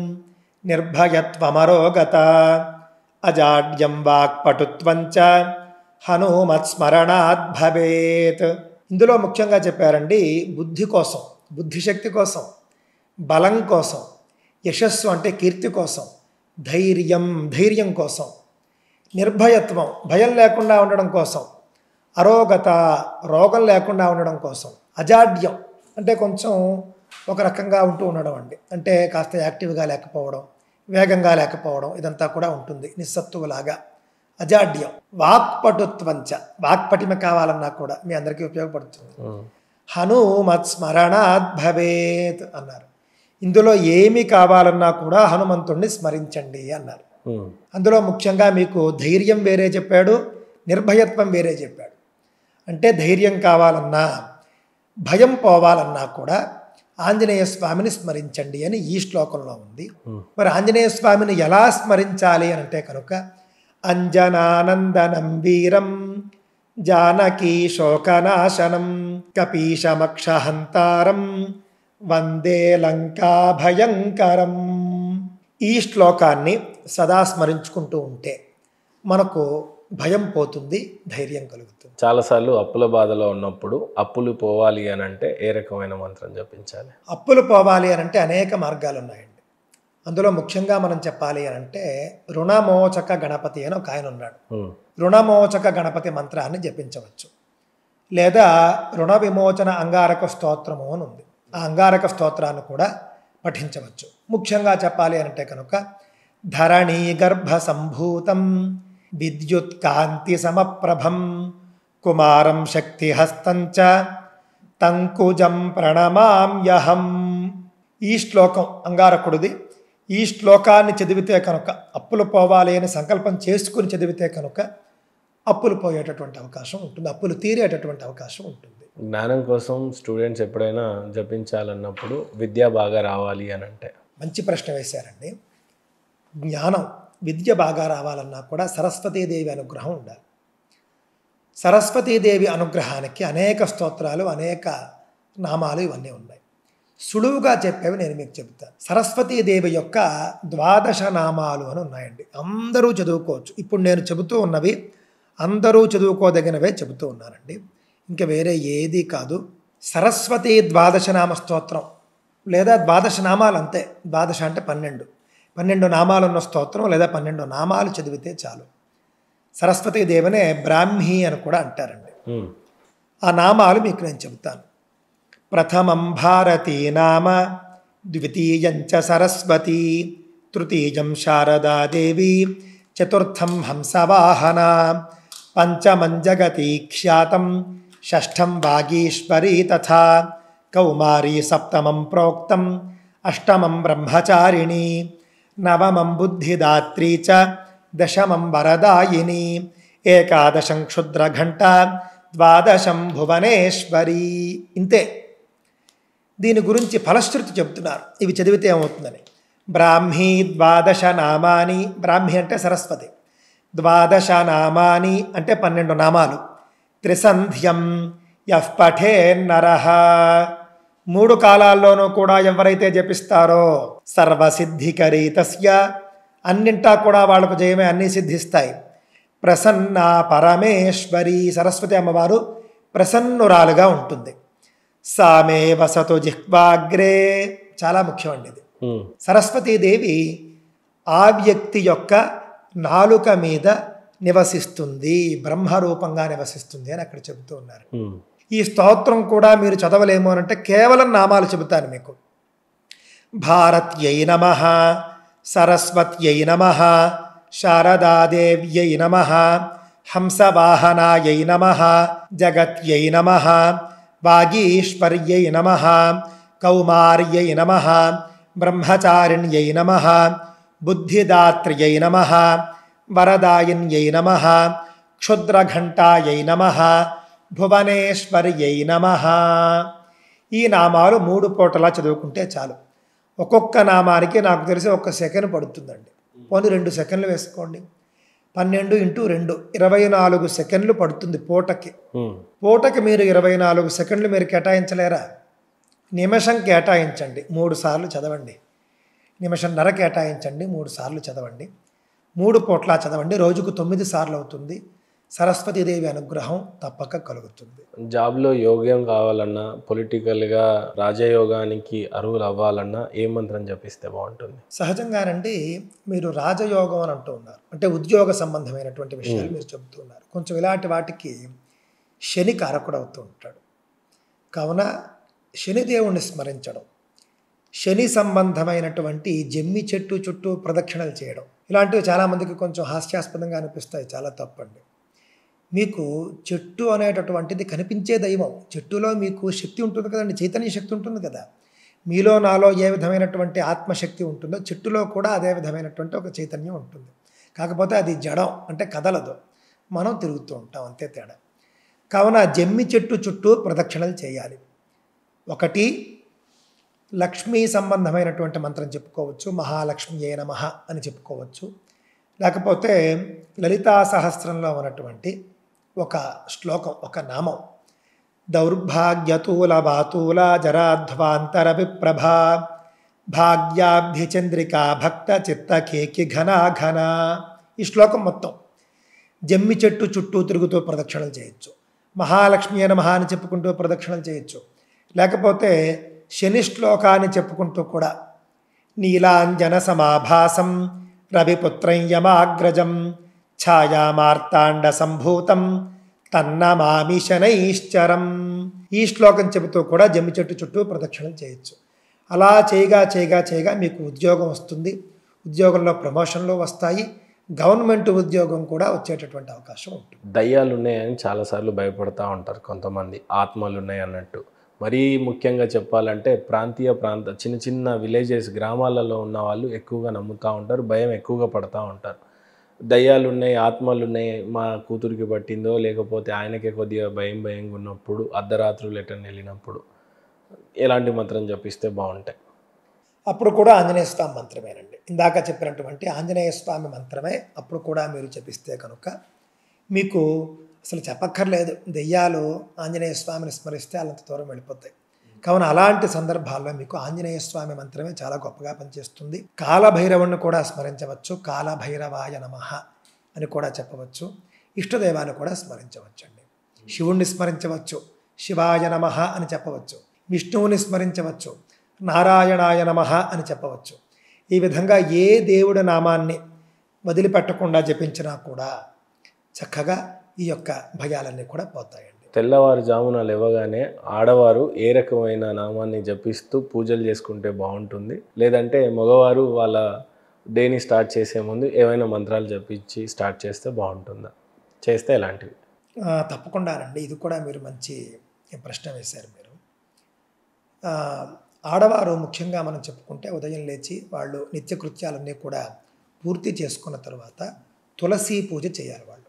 నిర్భయత్వమరోగత అజాడ్యం వాక్పటుత్వంచ హనుమత్స్మరణాత్ భవేత్. ఇందులో ముఖ్యంగా చెప్పారండి, బుద్ధి కోసం, బుద్ధిశక్తి కోసం, బలం కోసం, యశస్సు అంటే కీర్తి కోసం, ధైర్యం కోసం, నిర్భయత్వం భయం లేకుండా ఉండడం కోసం, అరోగత రోగం లేకుండా ఉండడం కోసం, అజాడ్యం అంటే కొంచెం ఒక రకంగా ఉంటూ ఉండడం అండి. అంటే కాస్త యాక్టివ్గా లేకపోవడం, వేగంగా లేకపోవడం, ఇదంతా కూడా ఉంటుంది నిస్సత్తువులాగా. అజాడ్యం. వాక్పటుత్వంచ వాక్పటిమ కావాలన్నా కూడా మీ అందరికీ ఉపయోగపడుతుంది. హనుమత్స్మరణాత్ భవేత్ అన్నారు. ఇందులో ఏమి కావాలన్నా కూడా హనుమంతుణ్ణి స్మరించండి అన్నారు. అందులో ముఖ్యంగా మీకు ధైర్యం వేరే చెప్పాడు, నిర్భయత్వం వేరే చెప్పాడు. అంటే ధైర్యం కావాలన్నా, భయం పోవాలన్నా కూడా ఆంజనేయ స్వామిని స్మరించండి అని ఈ శ్లోకంలో ఉంది. మరి ఆంజనేయ స్వామిని ఎలా స్మరించాలి అని అంటే కనుక అంజనానందనం వీరం జానకీ శోకనాశనం కపీశమక్షహంతారం వందే లంకా భయంకరం. ఈ శ్లోకాన్ని సదా స్మరించుకుంటూ ఉంటే మనకు భయం పోతుంది, ధైర్యం కలుగుతుంది. చాలాసార్లు అప్పుల బాధలో ఉన్నప్పుడు అప్పులు పోవాలి అని అంటే ఏ రకమైన మంత్రం జపించాలి? అప్పులు పోవాలి అని అంటే అనేక మార్గాలు ఉన్నాయండి. అందులో ముఖ్యంగా మనం చెప్పాలి అని అంటే రుణమోచక గణపతి అని ఒక ఆయన ఉన్నాడు. రుణమోచక గణపతి మంత్రాన్ని జపించవచ్చు. లేదా రుణ విమోచన అంగారక స్తోత్రము అని ఉంది. ఆ అంగారక స్తోత్రాన్ని కూడా పఠించవచ్చు. ముఖ్యంగా చెప్పాలి అని అంటే కనుక ధరణీ గర్భ సంభూతం విద్యుత్ కాంతి సమప్రభం కుమారం శక్తిహస్తంచ తంకుజం ప్రణమామ్యహం. ఈ శ్లోకం అంగారకుడిది. ఈ శ్లోకాన్ని చదివితే కనుక అప్పులు పోవాలి అని సంకల్పం చేసుకుని చదివితే కనుక అప్పులు పోయేటటువంటి అవకాశం ఉంటుంది, అప్పులు తీరేటటువంటి అవకాశం ఉంటుంది. జ్ఞానం కోసం స్టూడెంట్స్ ఎప్పుడైనా జపించాలన్నప్పుడు విద్య బాగా రావాలి అని అంటే? మంచి ప్రశ్న వేశారండి. జ్ఞానం, విద్య బాగా రావాలన్నా కూడా సరస్వతీదేవి అనుగ్రహం ఉండాలి. సరస్వతీదేవి అనుగ్రహానికి అనేక స్తోత్రాలు, అనేక నామాలు ఇవన్నీ ఉన్నాయి. సులువుగా చెప్పేవి నేను మీకు చెబుతాను. సరస్వతీదేవి యొక్క 12 నామాలు అని ఉన్నాయండి. అందరూ చదువుకోవచ్చు. ఇప్పుడు నేను చెబుతూ ఉన్నవి అందరూ చదువుకోదగినవే చెబుతూ ఉన్నానండి. ఇంకా వేరే ఏది కాదు. సరస్వతీ 12 నామ స్తోత్రం లేదా 12 నామాలు అంతే. 12 అంటే 12 నామాలు ఉన్న స్తోత్రం లేదా 12 నామాలు చదివితే చాలు. సరస్వతీదేవినే బ్రాహ్మీ అని కూడా అంటారండి. ఆ నామాలు మీకు నేను చెబుతాను. ప్రథమం భారతీ నామ, ద్వితీయం చ సరస్వతి, తృతీయం శారదాదేవి, చతుర్థం హంసవాహన, పంచమం జగతి ఖ్యాతం, షష్ఠం వాగీశ్వరీ తథా కౌమారీ, సప్తమం ప్రోక్తం, అష్టమం బ్రహ్మచారిణి, నవమం బుద్ధిదాత్రీ చ, దశమం వరదాయిని, ఏకాదశం క్షుద్రఘంట, ద్వాదశం భువనేశ్వరి. ఇంతే. దీని గురించి ఫలశ్రుతి చెబుతున్నారు ఇవి చదివితే ఏమవుతుందని. బ్రాహ్మీ 12 నామాని, బ్రాహ్మీ అంటే సరస్వతి, ద్వాదశ నామాని అంటే 12 నామాలు. త్రిసంధ్యం యః పఠేన్నరః 3 కాలాల్లోనూ కూడా ఎవరైతే జపిస్తారో సర్వసిద్ధికరీ తస్య అన్నింటా కూడా వాళ్ళకు జయమే, అన్నీ సిద్ధిస్తాయి. ప్రసన్న పరమేశ్వరి సరస్వతి అమ్మవారు ప్రసన్నురాలుగా ఉంటుంది. సామే వసతు జిహ్వాగ్రే చాలా ముఖ్యమండి ఇది. సరస్వతీదేవి ఆ వ్యక్తి యొక్క నాలుక మీద నివసిస్తుంది, బ్రహ్మరూపంగా నివసిస్తుంది అని అక్కడ చెబుతూ ఉన్నారు. ఈ స్తోత్రం కూడా మీరు చదవలేము అని అంటే కేవలం నామాలు చెబుతాను మీకు. భారత్యై నమః, సరస్వత్యై నమః, శారదాదేవ్యై నమః, హంసవాహనాయై నమః, జగత్యై నమః, వాగీశ్వర్యై నమః, కౌమార్యై నమః, బ్రహ్మచారిణ్యై నమః, బుద్ధిదాత్ర్యై నమః, వరదాయిన్యై నమః, క్షుద్రఘంటాయై నమః, భువనేశ్వర్యై నమః. ఈ నామాలు 3 పూటలా చదువుకుంటే చాలు. ఒక్కొక్క నామానికి నాకు తెలిసి 1 సెకండ్ పడుతుందండి. పోనీ 2 సెకండ్లు వేసుకోండి. 12 × 2 24 సెకండ్లు పడుతుంది పూటకి. పూటకి మీరు 24 సెకండ్లు మీరు కేటాయించలేరా? నిమిషం కేటాయించండి, 3 సార్లు చదవండి. నిమిషంన్నర కేటాయించండి, 3 సార్లు చదవండి. 3 పూట్లా చదవండి. రోజుకు 9 సార్లు అవుతుంది. సరస్వతీదేవి అనుగ్రహం తప్పక కలుగుతుంది. జాబ్లో యోగ్యం కావాలన్నా, పొలిటికల్గా రాజయోగానికి అర్హులు అవ్వాలన్నా ఏ మంత్రం జపిస్తే బాగుంటుంది? సహజంగానండి మీరు రాజయోగం అని అంటూ ఉన్నారు, అంటే ఉద్యోగ సంబంధమైనటువంటి విషయాలు మీరు చెబుతూ ఉన్నారు. కొంచెం ఇలాంటి వాటికి శని కారకుడు అవుతూ ఉంటాడు. కావున శనిదేవుణ్ణి స్మరించడం, శని సంబంధమైనటువంటి జమ్మి చెట్టు చుట్టూ ప్రదక్షిణలు చేయడం, ఇలాంటివి చాలామందికి కొంచెం హాస్యాస్పదంగా అనిపిస్తాయి. చాలా తప్పండి. మీకు చెట్టు అనేటటువంటిది కనిపించే దైవం. చెట్టులో మీకు శక్తి ఉంటుంది కదండి, చైతన్య శక్తి ఉంటుంది కదా. మీలో నాలో ఏ విధమైనటువంటి ఆత్మశక్తి ఉంటుందో చెట్టులో కూడా అదే విధమైనటువంటి ఒక చైతన్యం ఉంటుంది. కాకపోతే అది జడం, అంటే కదలదు, మనం తిరుగుతూ ఉంటాం, అంతే తేడా. కావున జమ్మి చెట్టు చుట్టూ ప్రదక్షిణలు చేయాలి. 1 లక్ష్మీ సంబంధమైనటువంటి మంత్రం చెప్పుకోవచ్చు, మహాలక్ష్మియే నమః అని చెప్పుకోవచ్చు. లేకపోతే లలితా సహస్రంలో ఉన్నటువంటి ఒక శ్లోకం, ఒక నామం, దౌర్భాగ్యతూల బాతూల జరాధ్వాంతర విప్రభా భాగ్యాభ్యచంద్రికా భక్త చిత్త కేకి ఘనా ఘన. ఈ శ్లోకం మొత్తం జమ్మి చెట్టు చుట్టూ తిరుగుతూ ప్రదక్షిణలు చేయొచ్చు. మహాలక్ష్మియే నమః అని చెప్పుకుంటూ ప్రదక్షిణలు చేయొచ్చు. లేకపోతే శని శ్లోకాన్ని చెప్పుకుంటూ కూడా నీలాంజన సమాభాసం రవిపుత్రం యమాగ్రజం ఛాయామార్తాండ సంభూతం తన్నమామి శనైశ్చరం. ఈ శ్లోకం చెబుతూ కూడా జమ్మి చెట్టు చుట్టూ ప్రదక్షిణలు చేయొచ్చు. అలా చేయగా చేయగా చేయగా మీకు ఉద్యోగం వస్తుంది. ఉద్యోగంలో ప్రమోషన్లు వస్తాయి. గవర్నమెంట్ ఉద్యోగం కూడా వచ్చేటటువంటి అవకాశం ఉంటుంది. దయ్యాలు ఉన్నాయని చాలాసార్లు భయపడతా ఉంటారు కొంతమంది, ఆత్మలు ఉన్నాయి అన్నట్టు. మరీ ముఖ్యంగా చెప్పాలంటే చిన్న చిన్న విలేజెస్, గ్రామాలలో ఉన్న వాళ్ళు ఎక్కువగా నమ్ముతూ ఉంటారు, భయం ఎక్కువగా పడతా ఉంటారు. దయ్యాలు ఉన్నాయి, ఆత్మలు ఉన్నాయి, మా కూతురికి పట్టిందో లేకపోతే ఆయనకే కొద్దిగా భయంగా ఉన్నప్పుడు, అర్ధరాత్రులు ఎటన్నా వెళ్ళినప్పుడు ఎలాంటి మంత్రం జపిస్తే బాగుంటాయి? అప్పుడు కూడా ఆంజనేయ స్వామి మంత్రమేనండి. ఇందాక చెప్పినటువంటి ఆంజనేయ స్వామి మంత్రమే అప్పుడు కూడా మీరు జపిస్తే కనుక మీకు అసలు చెప్పక్కర్లేదు. దెయ్యాలు ఆంజనేయ స్వామిని స్మరిస్తే అంత దూరం వెళ్ళిపోతాయి. కావున అలాంటి సందర్భాల్లో మీకు ఆంజనేయ స్వామి మంత్రమే చాలా గొప్పగా పనిచేస్తుంది. కాలభైరవుని కూడా స్మరించవచ్చు. కాలభైరవాయ నమః అని కూడా చెప్పవచ్చు. ఇష్టదైవాన్ని కూడా స్మరించవచ్చండి. శివుణ్ణి స్మరించవచ్చు, శివాయ నమః అని చెప్పవచ్చు. విష్ణువుని స్మరించవచ్చు, నారాయణాయ నమః అని చెప్పవచ్చు. ఈ విధంగా ఏ దేవుడి నామాన్ని వదిలిపెట్టకుండా జపించినా కూడా చక్కగా ఈ యొక్క భయాలన్నీ కూడా పోతాయండి. తెల్లవారుజామున లేవగానే ఆడవారు ఏ రకమైన నామాన్ని జపిస్తూ పూజలు చేసుకుంటే బాగుంటుంది? లేదంటే మగవారు వాళ్ళ డేని స్టార్ట్ చేసే ముందు ఏమైనా మంత్రాలు జపించి స్టార్ట్ చేస్తే బాగుంటుందా? చేస్తే ఎలాంటివి? తప్పకుండానండి. ఇది కూడా మీరు మంచి ప్రశ్న వేశారు మీరు. ఆడవారు ముఖ్యంగా మనం చెప్పుకుంటే ఉదయం లేచి వాళ్ళు నిత్యకృత్యాలన్నీ కూడా పూర్తి చేసుకున్న తర్వాత తులసి పూజ చేయాలి వాళ్ళు.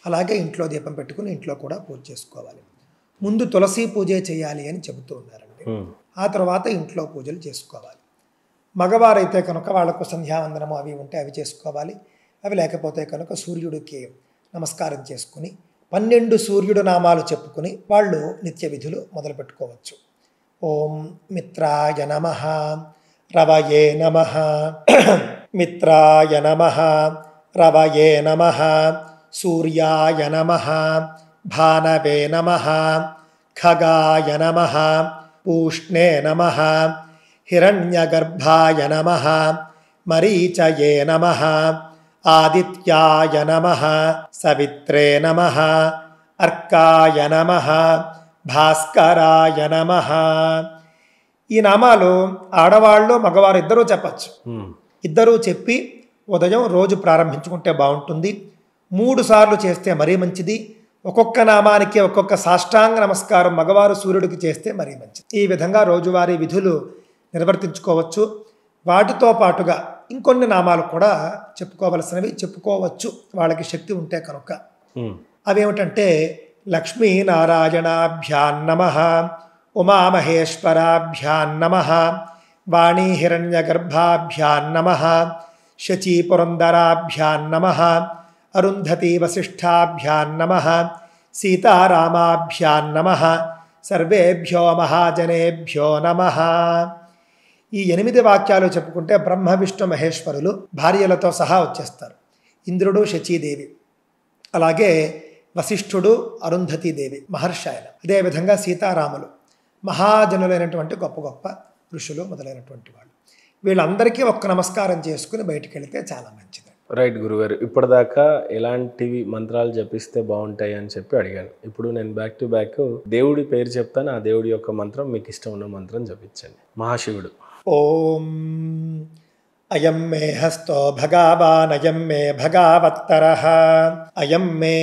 అలాగే ఇంట్లో దీపం పెట్టుకుని ఇంట్లో కూడా పూజ చేసుకోవాలి. ముందు తులసి పూజే చేయాలి అని చెబుతూ ఉన్నారండి. ఆ తర్వాత ఇంట్లో పూజలు చేసుకోవాలి. మగవారైతే కనుక వాళ్లకు సంధ్యావందనము అవి ఉంటే అవి చేసుకోవాలి. అవి లేకపోతే కనుక సూర్యుడికి నమస్కారం చేసుకుని 12 సూర్యుడు నామాలు చెప్పుకుని వాళ్ళు నిత్య విధులు మొదలుపెట్టుకోవచ్చు. ఓం మిత్రాయ నమః, రవయే నమః, మిత్రాయ నమః, రవయే నమః, సూర్యాయ నమః, భానవే నమః, ఖగాయ నమః, పూష్ణే నమః, హిరణ్యగర్భాయ నమః, మరీచయే నమః, ఆదిత్యాయ నమః, సవిత్రే నమః, అర్కాయ నమః, భాస్కరాయ నమః. ఈ నామాలు ఆడవాళ్ళు మగవారు ఇద్దరూ చెప్పచ్చు. ఇద్దరూ చెప్పి ఉదయం రోజు ప్రారంభించుకుంటే బాగుంటుంది. 3 సార్లు చేస్తే మరీ మంచిది. ఒక్కొక్క నామానికి ఒక్కొక్క సాష్టాంగ నమస్కారం మగవారు సూర్యుడికి చేస్తే మరీ మంచిది. ఈ విధంగా రోజువారీ విధులు నిర్వర్తించుకోవచ్చు. వాటితో పాటుగా ఇంకొన్ని నామాలు కూడా చెప్పుకోవచ్చు వాళ్ళకి శక్తి ఉంటే కనుక. అవేమిటంటే లక్ష్మీనారాయణాభ్యాం నమః, ఉమామహేశ్వరాభ్యాం నమః, వాణీ హిరణ్యగర్భాభ్యాం నమః, శచీపురందరాభ్యాం నమః, అరుంధతీ వసిష్ఠాభ్యాం నమః, సీతారామాభ్యాం నమః, సర్వేభ్యో మహాజనేభ్యో నమః. ఈ 8 వాక్యాలు చెప్పుకుంటే బ్రహ్మ విష్ణు మహేశ్వరులు భార్యలతో సహా వచ్చేస్తారు. ఇంద్రుడు శచీదేవి, అలాగే వశిష్ఠుడు అరుంధతీదేవి మహర్షి ఆయన. అదేవిధంగా సీతారాములు మహాజనులైనటువంటి గొప్ప గొప్ప ఋషులు మొదలైనటువంటి వాళ్ళు. వీళ్ళందరికీ ఒక్క నమస్కారం చేసుకుని బయటికి వెళితే చాలా మంచిది. రైట్ గురుగారు, ఇప్పటిదాకా ఎలాంటివి మంత్రాలు జపిస్తే బాగుంటాయి అని చెప్పి అడిగాను. ఇప్పుడు నేను బ్యాక్ టు బ్యాక్ దేవుడి పేరు చెప్తాను, ఆ దేవుడి యొక్క మంత్రం మీకు ఇష్టం ఉన్న మంత్రం జపించండి. మహాశివుడు. ఓం అయం మే హస్తో భగవాన్ అయం మే భగావత్తరః అయం మే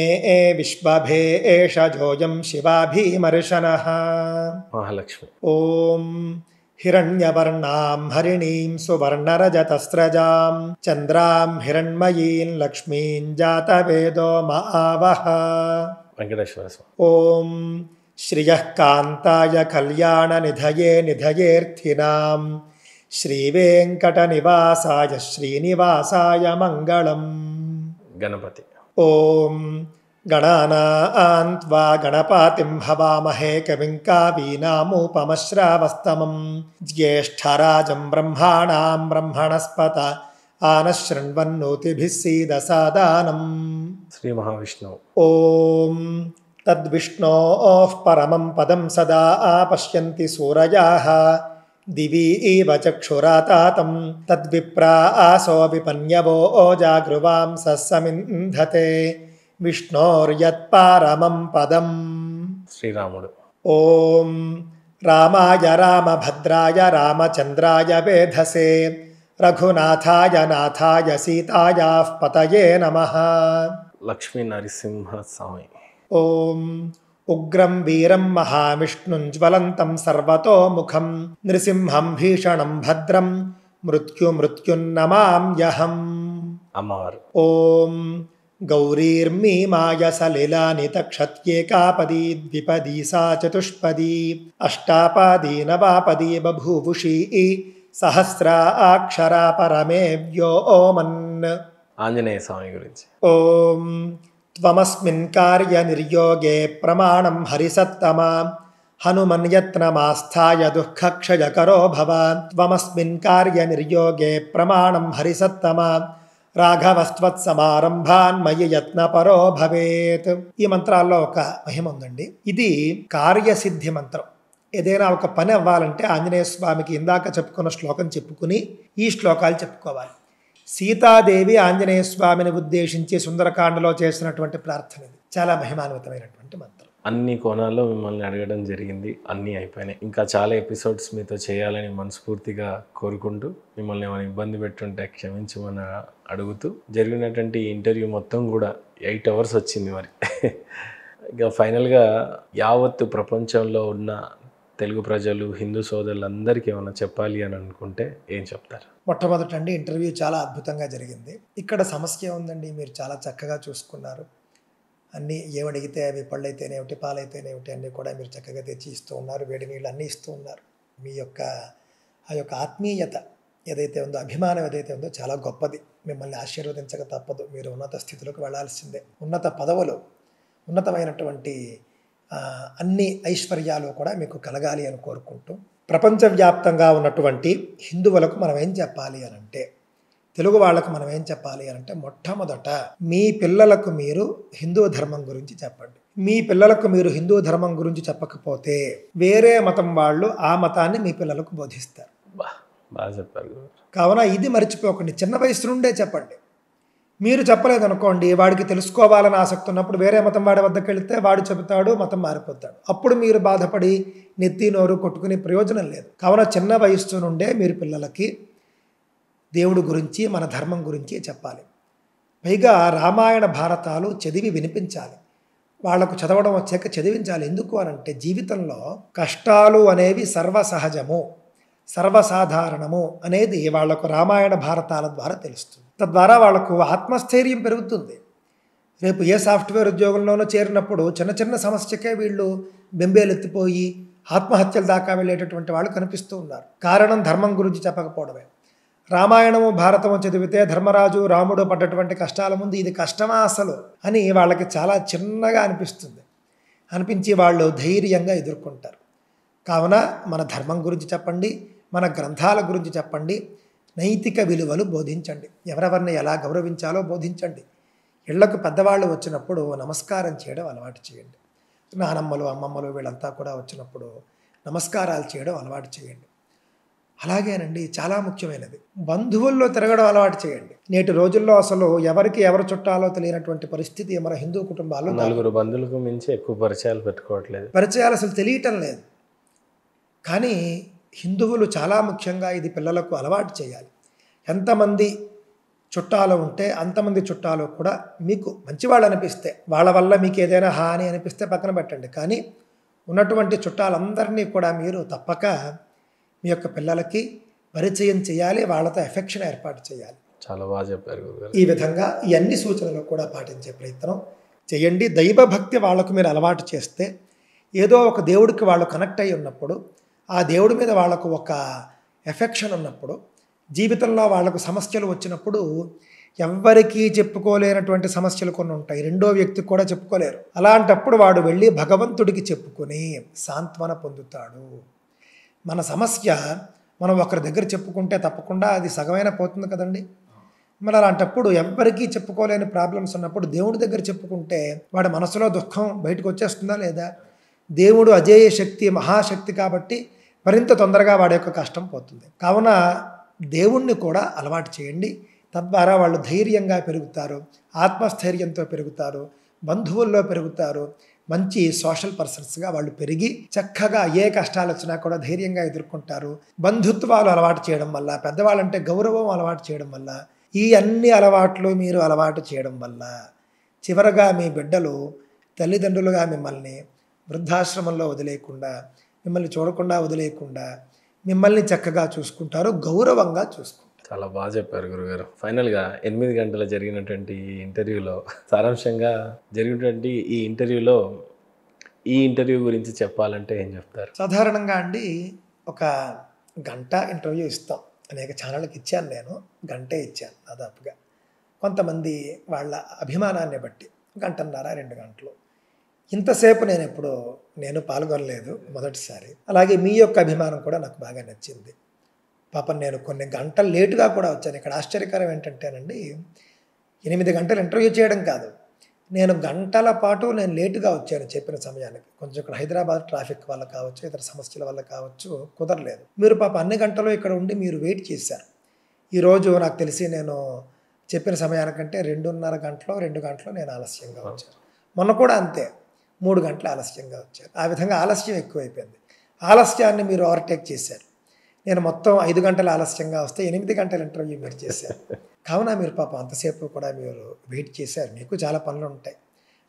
విశ్వభేషజోయం శివాభీమర్షణః. మహాలక్ష్మి. ఓం హిరణ్యవర్ణాం హరిణీం సువర్ణరజతస్రజాం చంద్రాం హిరణ్మయీం లక్ష్మీం జాతవేదో మఆవహ. వెంకటేశ్వర స్వామి. ఓం శ్రియః కాంతాయ కళ్యాణ నిధయే నిధయేర్థినాం శ్రీవేంకటనివాసాయ శ్రీనివాసాయ మంగళం. గణపతి. ఓం గణానాం త్వా గణపతిం హవామహే కవిం కవీనాముపమశ్రావస్తమం జ్యేష్ఠరాజం బ్రహ్మాణాం బ్రహ్మణస్పత ఆనశృణ్వన్నోతిభిः సీదసాదానం. శ్రీ మహావిష్ణువు. ఓం తద్విష్ణోః పరమం పదం సదా పశ్యంతి సూరయాః దివి ఇవ చక్షురాతాతం తద్విప్రా ఆసో విపన్యవో జాగృవాంసః సమింధతే విష్ణోర్యత్పరమం పదం. శ్రీరాముడు. ఓం రామాయ రామభద్రాయ రామచంద్రాయ వేధసే రఘునాథాయ నాథాయ సీతాయాః పతయే నమః. లక్ష్మీ నరసింహ స్వామి. ఓం ఉగ్రం వీరం మహావిష్ణుం జ్వలంతం సర్వతోముఖం నృసింహం భీషణం భద్రం మృత్యున్నమామ్యహం. అమ్మవారు. ఓం గౌరీర్మీమాయ సలిలాని తక్షత్యేకాపదీ ద్విపదీ సా చతుష్పదీ అష్టాపదీ నవాపదీ బభూవుషీ సహస్రాక్షరా పరమే వ్యోమన్. ఆంజనేయ స్వామి గురించి. ఓం త్వమస్మిన్ కార్య నిర్యోగే ప్రమాణం హరిసత్తమా హనుమన్యత్నమాస్థాయ దుఃఖక్షయకరో భవ. త్వమస్మిన్ కార్య నిర్యోగే ప్రమాణం హరిసత్తమా రాఘవస్త్వత్సమారంభాన్ మయి యత్నపరో భవేత్. ఈ మంత్రాల్లో ఒక మహిమ ఉందండి. ఇది కార్యసిద్ధి మంత్రం. ఏదైనా ఒక పని అవ్వాలంటే ఆంజనేయ స్వామికి ఇందాక చెప్పుకున్న శ్లోకం చెప్పుకుని ఈ శ్లోకాలు చెప్పుకోవాలి. సీతాదేవి ఆంజనేయ స్వామిని ఉద్దేశించి సుందరకాండలో చేసినటువంటి ప్రార్థన ఇది. చాలా మహిమాన్వితమైనటువంటి మంత్రం. అన్ని కోణాల్లో మిమ్మల్ని అడగడం జరిగింది, అన్నీ అయిపోయినాయి. ఇంకా చాలా ఎపిసోడ్స్ మీతో చేయాలని మనస్ఫూర్తిగా కోరుకుంటూ, మిమ్మల్ని ఏమైనా ఇబ్బంది పెట్టుంటే క్షమించమని అడుగుతూ, జరిగినటువంటి ఇంటర్వ్యూ మొత్తం కూడా 8 hours వచ్చింది. మరి ఇక ఫైనల్గా యావత్తు ప్రపంచంలో ఉన్న తెలుగు ప్రజలు, హిందూ సోదరులందరికీ ఏమైనా చెప్పాలి అని అనుకుంటే ఏం చెప్తారు? మొట్టమొదటండి, ఇంటర్వ్యూ చాలా అద్భుతంగా జరిగింది. ఇక్కడ సమస్య ఉందండి, మీరు చాలా చక్కగా చూసుకున్నారు. అన్నీ ఏమడిగితే అవి పళ్ళైతేనేమిటి, పాలైతేనేమిటి అన్నీ కూడా మీరు చక్కగా తెచ్చి ఇస్తూ ఉన్నారు. వేడి నీళ్ళు అన్నీ ఇస్తూ ఉన్నారు. మీ యొక్క ఆ యొక్క ఆత్మీయత ఏదైతే ఉందో, అభిమానం ఏదైతే ఉందో చాలా గొప్పది. మిమ్మల్ని ఆశీర్వదించక తప్పదు. మీరు ఉన్నత స్థితిలోకి వెళ్ళాల్సిందే. ఉన్నత పదవులు, ఉన్నతమైనటువంటి అన్ని ఐశ్వర్యాలు కూడా మీకు కలగాలి అని కోరుకుంటూ, ప్రపంచవ్యాప్తంగా ఉన్నటువంటి హిందువులకు మనం ఏం చెప్పాలి అని అంటే, తెలుగు వాళ్ళకు మనం ఏం చెప్పాలి అని అంటే, మొట్టమొదట మీ పిల్లలకు మీరు హిందూ ధర్మం గురించి చెప్పండి. మీ పిల్లలకు మీరు హిందూ ధర్మం గురించి చెప్పకపోతే వేరే మతం వాళ్ళు ఆ మతాన్ని మీ పిల్లలకు బోధిస్తారు. బాగా చెప్పారు. కావున ఇది మర్చిపోకండి. చిన్న వయసు నుండే చెప్పండి. మీరు చెప్పలేదనుకోండి, వాడికి తెలుసుకోవాలని ఆసక్తి ఉన్నప్పుడు వేరే మతం వాడి వద్దకు వెళితే వాడు చెబుతాడు, మతం మారిపోతాడు. అప్పుడు మీరు బాధపడి నెత్తి నోరు కొట్టుకునే ప్రయోజనం లేదు. కావున చిన్న వయస్సు నుండే మీరు పిల్లలకి దేవుడి గురించి, మన ధర్మం గురించి చెప్పాలి. పైగా రామాయణ భారతాలు చదివి వినిపించాలి. వాళ్లకు చదవడం వచ్చాక చదివించాలి. ఎందుకు అనంటే, జీవితంలో కష్టాలు అనేవి సర్వసహజము, సర్వసాధారణము అనేది వాళ్లకు రామాయణ భారతాల ద్వారా తెలుస్తుంది. తద్వారా వాళ్లకు ఆత్మస్థైర్యం పెరుగుతుంది. రేపు ఏ సాఫ్ట్వేర్ ఉద్యోగంలోనో చేరినప్పుడు చిన్న చిన్న సమస్యకే వీళ్ళు బెంబేలెత్తిపోయి ఆత్మహత్యల దాకా వెళ్ళేటటువంటి వాళ్ళు కనిపిస్తూ ఉన్నారు. కారణం ధర్మం గురించి చెప్పకపోవడమే. రామాయణము భారతము చదివితే ధర్మరాజు రాముడు పడ్డటువంటి కష్టాల ముందు ఇది కష్టమా అసలు అని వాళ్ళకి చాలా చిన్నగా అనిపిస్తుంది. అనిపించి వాళ్ళు ధైర్యంగా ఎదుర్కొంటారు. కావున మన ధర్మం గురించి చెప్పండి, మన గ్రంథాల గురించి చెప్పండి, నైతిక విలువలు బోధించండి, ఎవరెవరిని ఎలా గౌరవించాలో బోధించండి. ఇళ్లకు పెద్దవాళ్ళు వచ్చినప్పుడు నమస్కారం చేయడం అలవాటు చేయండి. నానమ్మలు, అమ్మమ్మలు వీళ్ళంతా కూడా వచ్చినప్పుడు నమస్కారాలు చేయడం అలవాటు చేయండి. అలాగేనండి, చాలా ముఖ్యమైనది, బంధువుల్లో తిరగడం అలవాటు చేయండి. నేటి రోజుల్లో అసలు ఎవరికి ఎవరు చుట్టాలో తెలియనటువంటి పరిస్థితి మన హిందూ కుటుంబాల్లో. నలుగురు బంధువులకు మించి ఎక్కువ పరిచయాలు పెట్టుకోవట్లేదు. పరిచయాలు అసలు తెలియటం లేదు. కానీ హిందువులు చాలా ముఖ్యంగా ఇది పిల్లలకు అలవాటు చేయాలి. ఎంతమంది చుట్టాలు ఉంటే అంతమంది చుట్టాలు కూడా మీకు మంచివాళ్ళు అనిపిస్తే, వాళ్ళ వల్ల మీకు ఏదైనా హాని అనిపిస్తే పక్కన పెట్టండి. కానీ ఉన్నటువంటి చుట్టాలందరినీ కూడా మీరు తప్పక మీ యొక్క పిల్లలకి పరిచయం చేయాలి, వాళ్ళతో ఎఫెక్షన్ ఏర్పాటు చేయాలి. చాలా బాగా చెప్పారు. ఈ విధంగా ఈ అన్ని సూచనలు కూడా పాటించే ప్రయత్నం చేయండి. దైవభక్తి వాళ్ళకు మీరు అలవాటు చేస్తే, ఏదో ఒక దేవుడికి వాళ్ళు కనెక్ట్ అయి ఉన్నప్పుడు, ఆ దేవుడి మీద వాళ్ళకు ఒక ఎఫెక్షన్ ఉన్నప్పుడు, జీవితంలో వాళ్ళకు సమస్యలు వచ్చినప్పుడు ఎవ్వరికీ చెప్పుకోలేనటువంటి సమస్యలు కొన్ని ఉంటాయి, రెండో వ్యక్తికి కూడా చెప్పుకోలేరు. అలాంటప్పుడు వాడు వెళ్ళి భగవంతుడికి చెప్పుకొని సాంత్వన పొందుతాడు. మన సమస్య మనం ఒకరి దగ్గర చెప్పుకుంటే తప్పకుండా అది సగమైన పోతుంది కదండి. మరి అలాంటప్పుడు ఎవ్వరికీ చెప్పుకోలేని ప్రాబ్లమ్స్ ఉన్నప్పుడు దేవుడి దగ్గర చెప్పుకుంటే వాడి మనసులో దుఃఖం బయటకు వచ్చేస్తుందా లేదా? దేవుడు అజేయ శక్తి, మహాశక్తి కాబట్టి మరింత తొందరగా వాడి యొక్క కష్టం పోతుంది. కావున దేవుణ్ణి కూడా అలవాటు చేయండి. తద్వారా వాళ్ళు ధైర్యంగా పెరుగుతారు, ఆత్మస్థైర్యంతో పెరుగుతారు, బంధువుల్లో పెరుగుతారు, మంచి సోషల్ పర్సన్స్గా వాళ్ళు పెరిగి చక్కగా ఏ కష్టాలు వచ్చినా కూడా ధైర్యంగా ఎదుర్కొంటారు. బంధుత్వాలు అలవాటు చేయడం వల్ల, పెద్దవాళ్ళంటే గౌరవం అలవాటు చేయడం వల్ల, ఈ అన్ని అలవాట్లు మీరు అలవాటు చేయడం వల్ల చివరగా మీ బిడ్డలు తల్లిదండ్రులుగా మిమ్మల్ని వృద్ధాశ్రమంలో వదిలేయకుండా, మిమ్మల్ని చూడకుండా వదిలేయకుండా మిమ్మల్ని చక్కగా చూసుకుంటారు, గౌరవంగా చూసుకుంటారు. చాలా బాగా చెప్పారు గురుగారు. ఫైనల్గా 8 గంటలు జరిగినటువంటి ఈ ఇంటర్వ్యూలో సారాంశంగా జరిగినటువంటి ఈ ఇంటర్వ్యూ గురించి చెప్పాలంటే ఏం చెప్తారు? సాధారణంగా అండి, ఒక గంట ఇంటర్వ్యూ ఇస్తాం. అనేక ఛానళ్ళకి ఇచ్చాను, నేను గంటే ఇచ్చాను దాదాపుగా. కొంతమంది వాళ్ళ అభిమానాన్ని బట్టి 1.5 గంటలు 2 గంటలు, ఇంతసేపు నేను పాల్గొనలేదు మొదటిసారి. అలాగే మీ యొక్క అభిమానం కూడా నాకు బాగా నచ్చింది. పాపం నేను కొన్ని గంటలు లేటుగా కూడా వచ్చాను. ఇక్కడ ఆశ్చర్యకరం ఏంటంటేనండి, 8 గంటలు ఇంటర్వ్యూ చేయడం కాదు, నేను గంటల పాటు నేను లేటుగా వచ్చాను చెప్పిన సమయానికి. కొంచెం ఇక్కడ హైదరాబాద్ ట్రాఫిక్ వల్ల కావచ్చు, ఇతర సమస్యల వల్ల కావచ్చు, కుదరలేదు. మీరు పాప అన్ని గంటలు ఇక్కడ ఉండి మీరు వెయిట్ చేశారు. ఈరోజు నాకు తెలిసి నేను చెప్పిన సమయానికంటే 2.5 గంటలో 2 గంటలు నేను ఆలస్యంగా వచ్చాను. మొన్న కూడా అంతే, 3 గంటలు ఆలస్యంగా వచ్చాను. ఆ విధంగా ఆలస్యం ఎక్కువైపోయింది. ఆలస్యాన్ని మీరు ఓవర్టేక్ చేశారు. నేను మొత్తం 5 గంటలు ఆలస్యంగా వస్తే 8 గంటల ఇంటర్వ్యూ మీరు చేశారు. కావున మీరు పాపం అంతసేపు కూడా మీరు వెయిట్ చేశారు. మీకు చాలా పనులు ఉంటాయి.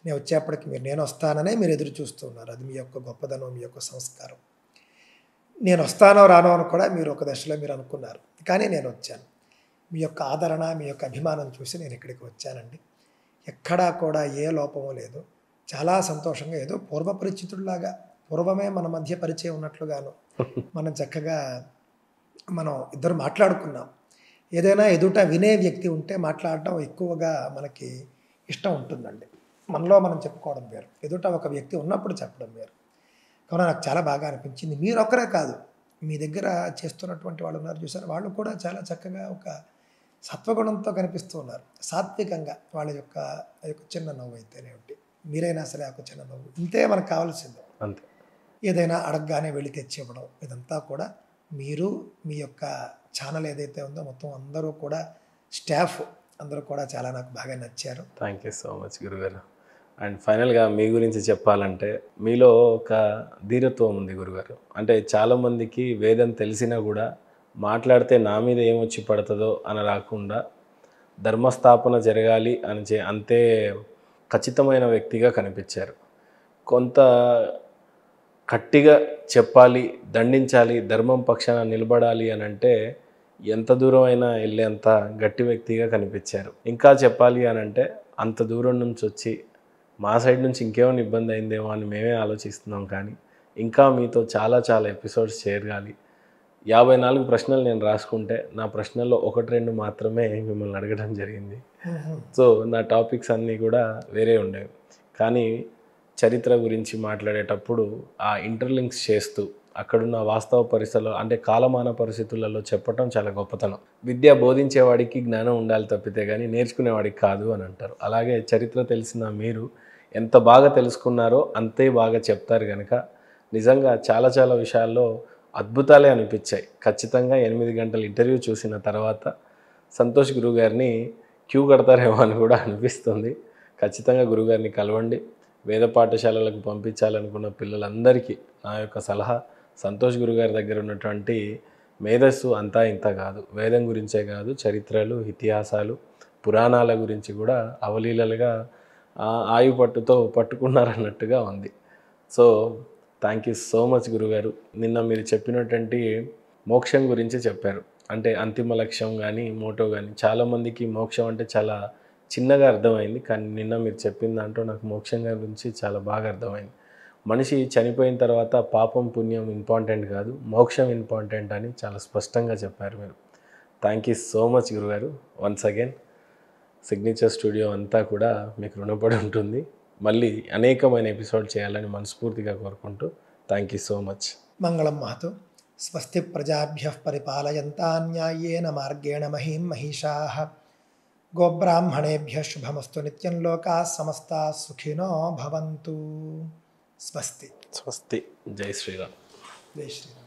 నేను వచ్చేప్పటికి నేను వస్తాననే మీరు ఎదురు చూస్తూ ఉన్నారు. అది మీ యొక్క గొప్పదనం, మీ యొక్క సంస్కారం. నేను వస్తానో రానో అని కూడా మీరు ఒక దశలో మీరు అనుకున్నారు, కానీ నేను వచ్చాను. మీ యొక్క ఆదరణ, మీ యొక్క అభిమానం చూసి నేను ఇక్కడికి వచ్చానండి. ఎక్కడా కూడా ఏ లోపము లేదు. చాలా సంతోషంగా, ఏదో పూర్వ పరిచితుడిలాగా, పూర్వమే మన మధ్య పరిచయం ఉన్నట్లుగాను మనం చక్కగా ఇద్దరు మాట్లాడుకున్నాం. ఏదైనా ఎదుట వినే వ్యక్తి ఉంటే మాట్లాడడం ఎక్కువగా మనకి ఇష్టం ఉంటుందండి. మనలో మనం చెప్పుకోవడం వేరు, ఎదుట ఒక వ్యక్తి ఉన్నప్పుడు చెప్పడం వేరు. కావున నాకు చాలా బాగా అనిపించింది. మీరొక్కరే కాదు, మీ దగ్గర చేస్తున్నటువంటి వాళ్ళు ఉన్నారు చూసారా, వాళ్ళు కూడా చాలా చక్కగా ఒక సత్వగుణంతో కనిపిస్తూ ఉన్నారు. సాత్వికంగా వాళ్ళ యొక్క ఆ యొక్క చిన్న నవ్వు అయితేనేమిటి, మీరైనా సరే ఒక చిన్న నవ్వు, ఇంతే మనకు కావాల్సింది. అంతే. ఏదైనా అడగగానే వెళ్ళి తెచ్చి ఇవ్వడం, ఇదంతా కూడా మీరు మీ యొక్క ఛానల్ ఏదైతే ఉందో మొత్తం అందరూ కూడా స్టాఫ్ అందరూ కూడా చాలా నాకు బాగా నచ్చారు. థ్యాంక్ యూ సో మచ్ గురుగారు. అండ్ ఫైనల్గా మీ గురించి చెప్పాలంటే మీలో ఒక ధీరత్వం ఉంది గురుగారు. అంటే చాలామందికి వేదం తెలిసినా కూడా మాట్లాడితే నా మీద ఏమొచ్చి పడుతుందో అని రాకుండా ధర్మస్థాపన జరగాలి అని అంతే ఖచ్చితమైన వ్యక్తిగా కనిపించారు. కొంత గట్టిగా చెప్పాలి, దండించాలి, ధర్మం పక్షాన నిలబడాలి అని అంటే ఎంత దూరం అయినా వెళ్ళేంత గట్టి వ్యక్తిగా కనిపించారు. ఇంకా చెప్పాలి అని అంటే అంత దూరం నుంచి వచ్చి మా సైడ్ నుంచి ఇంకేమైనా ఇబ్బంది అయిందేమో అని మేమే ఆలోచిస్తున్నాం. కానీ ఇంకా మీతో చాలా చాలా ఎపిసోడ్స్ చేరగాలి. 54 ప్రశ్నలు నేను రాసుకుంటే నా ప్రశ్నల్లో 1-2 మాత్రమే మిమ్మల్ని అడగడం జరిగింది. సో నా టాపిక్స్ అన్నీ కూడా వేరే ఉండేవి. కానీ చరిత్ర గురించి మాట్లాడేటప్పుడు ఆ ఇంటర్లింక్స్ చేస్తూ అక్కడున్న వాస్తవ పరిస్థితుల్లో అంటే కాలమాన పరిస్థితులలో చెప్పటం చాలా గొప్పతనం. విద్య బోధించేవాడికి జ్ఞానం ఉండాలి తప్పితే కానీ నేర్చుకునేవాడికి కాదు అని అంటారు. అలాగే చరిత్ర తెలిసిన మీరు ఎంత బాగా తెలుసుకున్నారో అంతే బాగా చెప్తారు కనుక నిజంగా చాలా చాలా విషయాల్లో అద్భుతాలే అనిపించాయి. ఖచ్చితంగా 8 గంటల ఇంటర్వ్యూ చూసిన తర్వాత సంతోష్ గురుగారిని క్యూ కడతారేమో అని కూడా అనిపిస్తుంది. ఖచ్చితంగా గురుగారిని కలవండి. వేద పాఠశాలలకు పంపించాలనుకున్న పిల్లలందరికీ నా యొక్క సలహా, సంతోష్ గురుగారి దగ్గర ఉన్నటువంటి మేధస్సు అంతా ఇంత కాదు. వేదం గురించే కాదు, చరిత్రలు, ఇతిహాసాలు, పురాణాల గురించి కూడా అవలీలలుగా ఆయు పట్టుతో పట్టుకున్నారన్నట్టుగా ఉంది. So thank you so much గురుగారు. నిన్న మీరు చెప్పినటువంటి మోక్షం గురించి చెప్పారు. అంటే అంతిమ లక్ష్యం కానీ మోటో కానీ చాలామందికి మోక్షం అంటే చాలా చిన్నగా అర్థమైంది. కానీ నిన్న మీరు చెప్పిన దాంట్లో నాకు మోక్షం గురించి చాలా బాగా అర్థమైంది. మనిషి చనిపోయిన తర్వాత పాపం పుణ్యం ఇంపార్టెంట్ కాదు, మోక్షం ఇంపార్టెంట్ అని చాలా స్పష్టంగా చెప్పారు మీరు. థ్యాంక్ యూ సో మచ్ గురుగారు. వన్స్ అగైన్ సిగ్నేచర్ స్టూడియో అంతా కూడా మీకు రుణపడి ఉంటుంది. మళ్ళీ అనేకమైన ఎపిసోడ్ చేయాలని మనస్ఫూర్తిగా కోరుకుంటూ థ్యాంక్ యూ సో మచ్. మంగళం మహతు. స్వస్తి ప్రజాభ్యః పరిపాలయంతాం న్యాయేన మార్గేణ మహీం మహిషాః. గోబ్రాహ్మణేభ్యః శుభమస్తు. నిత్యం లోకాః సమస్తాః సుఖినో భవంతు. స్వస్తి. స్వస్తి. జై శ్రీరామ్. జై శ్రీరామ్.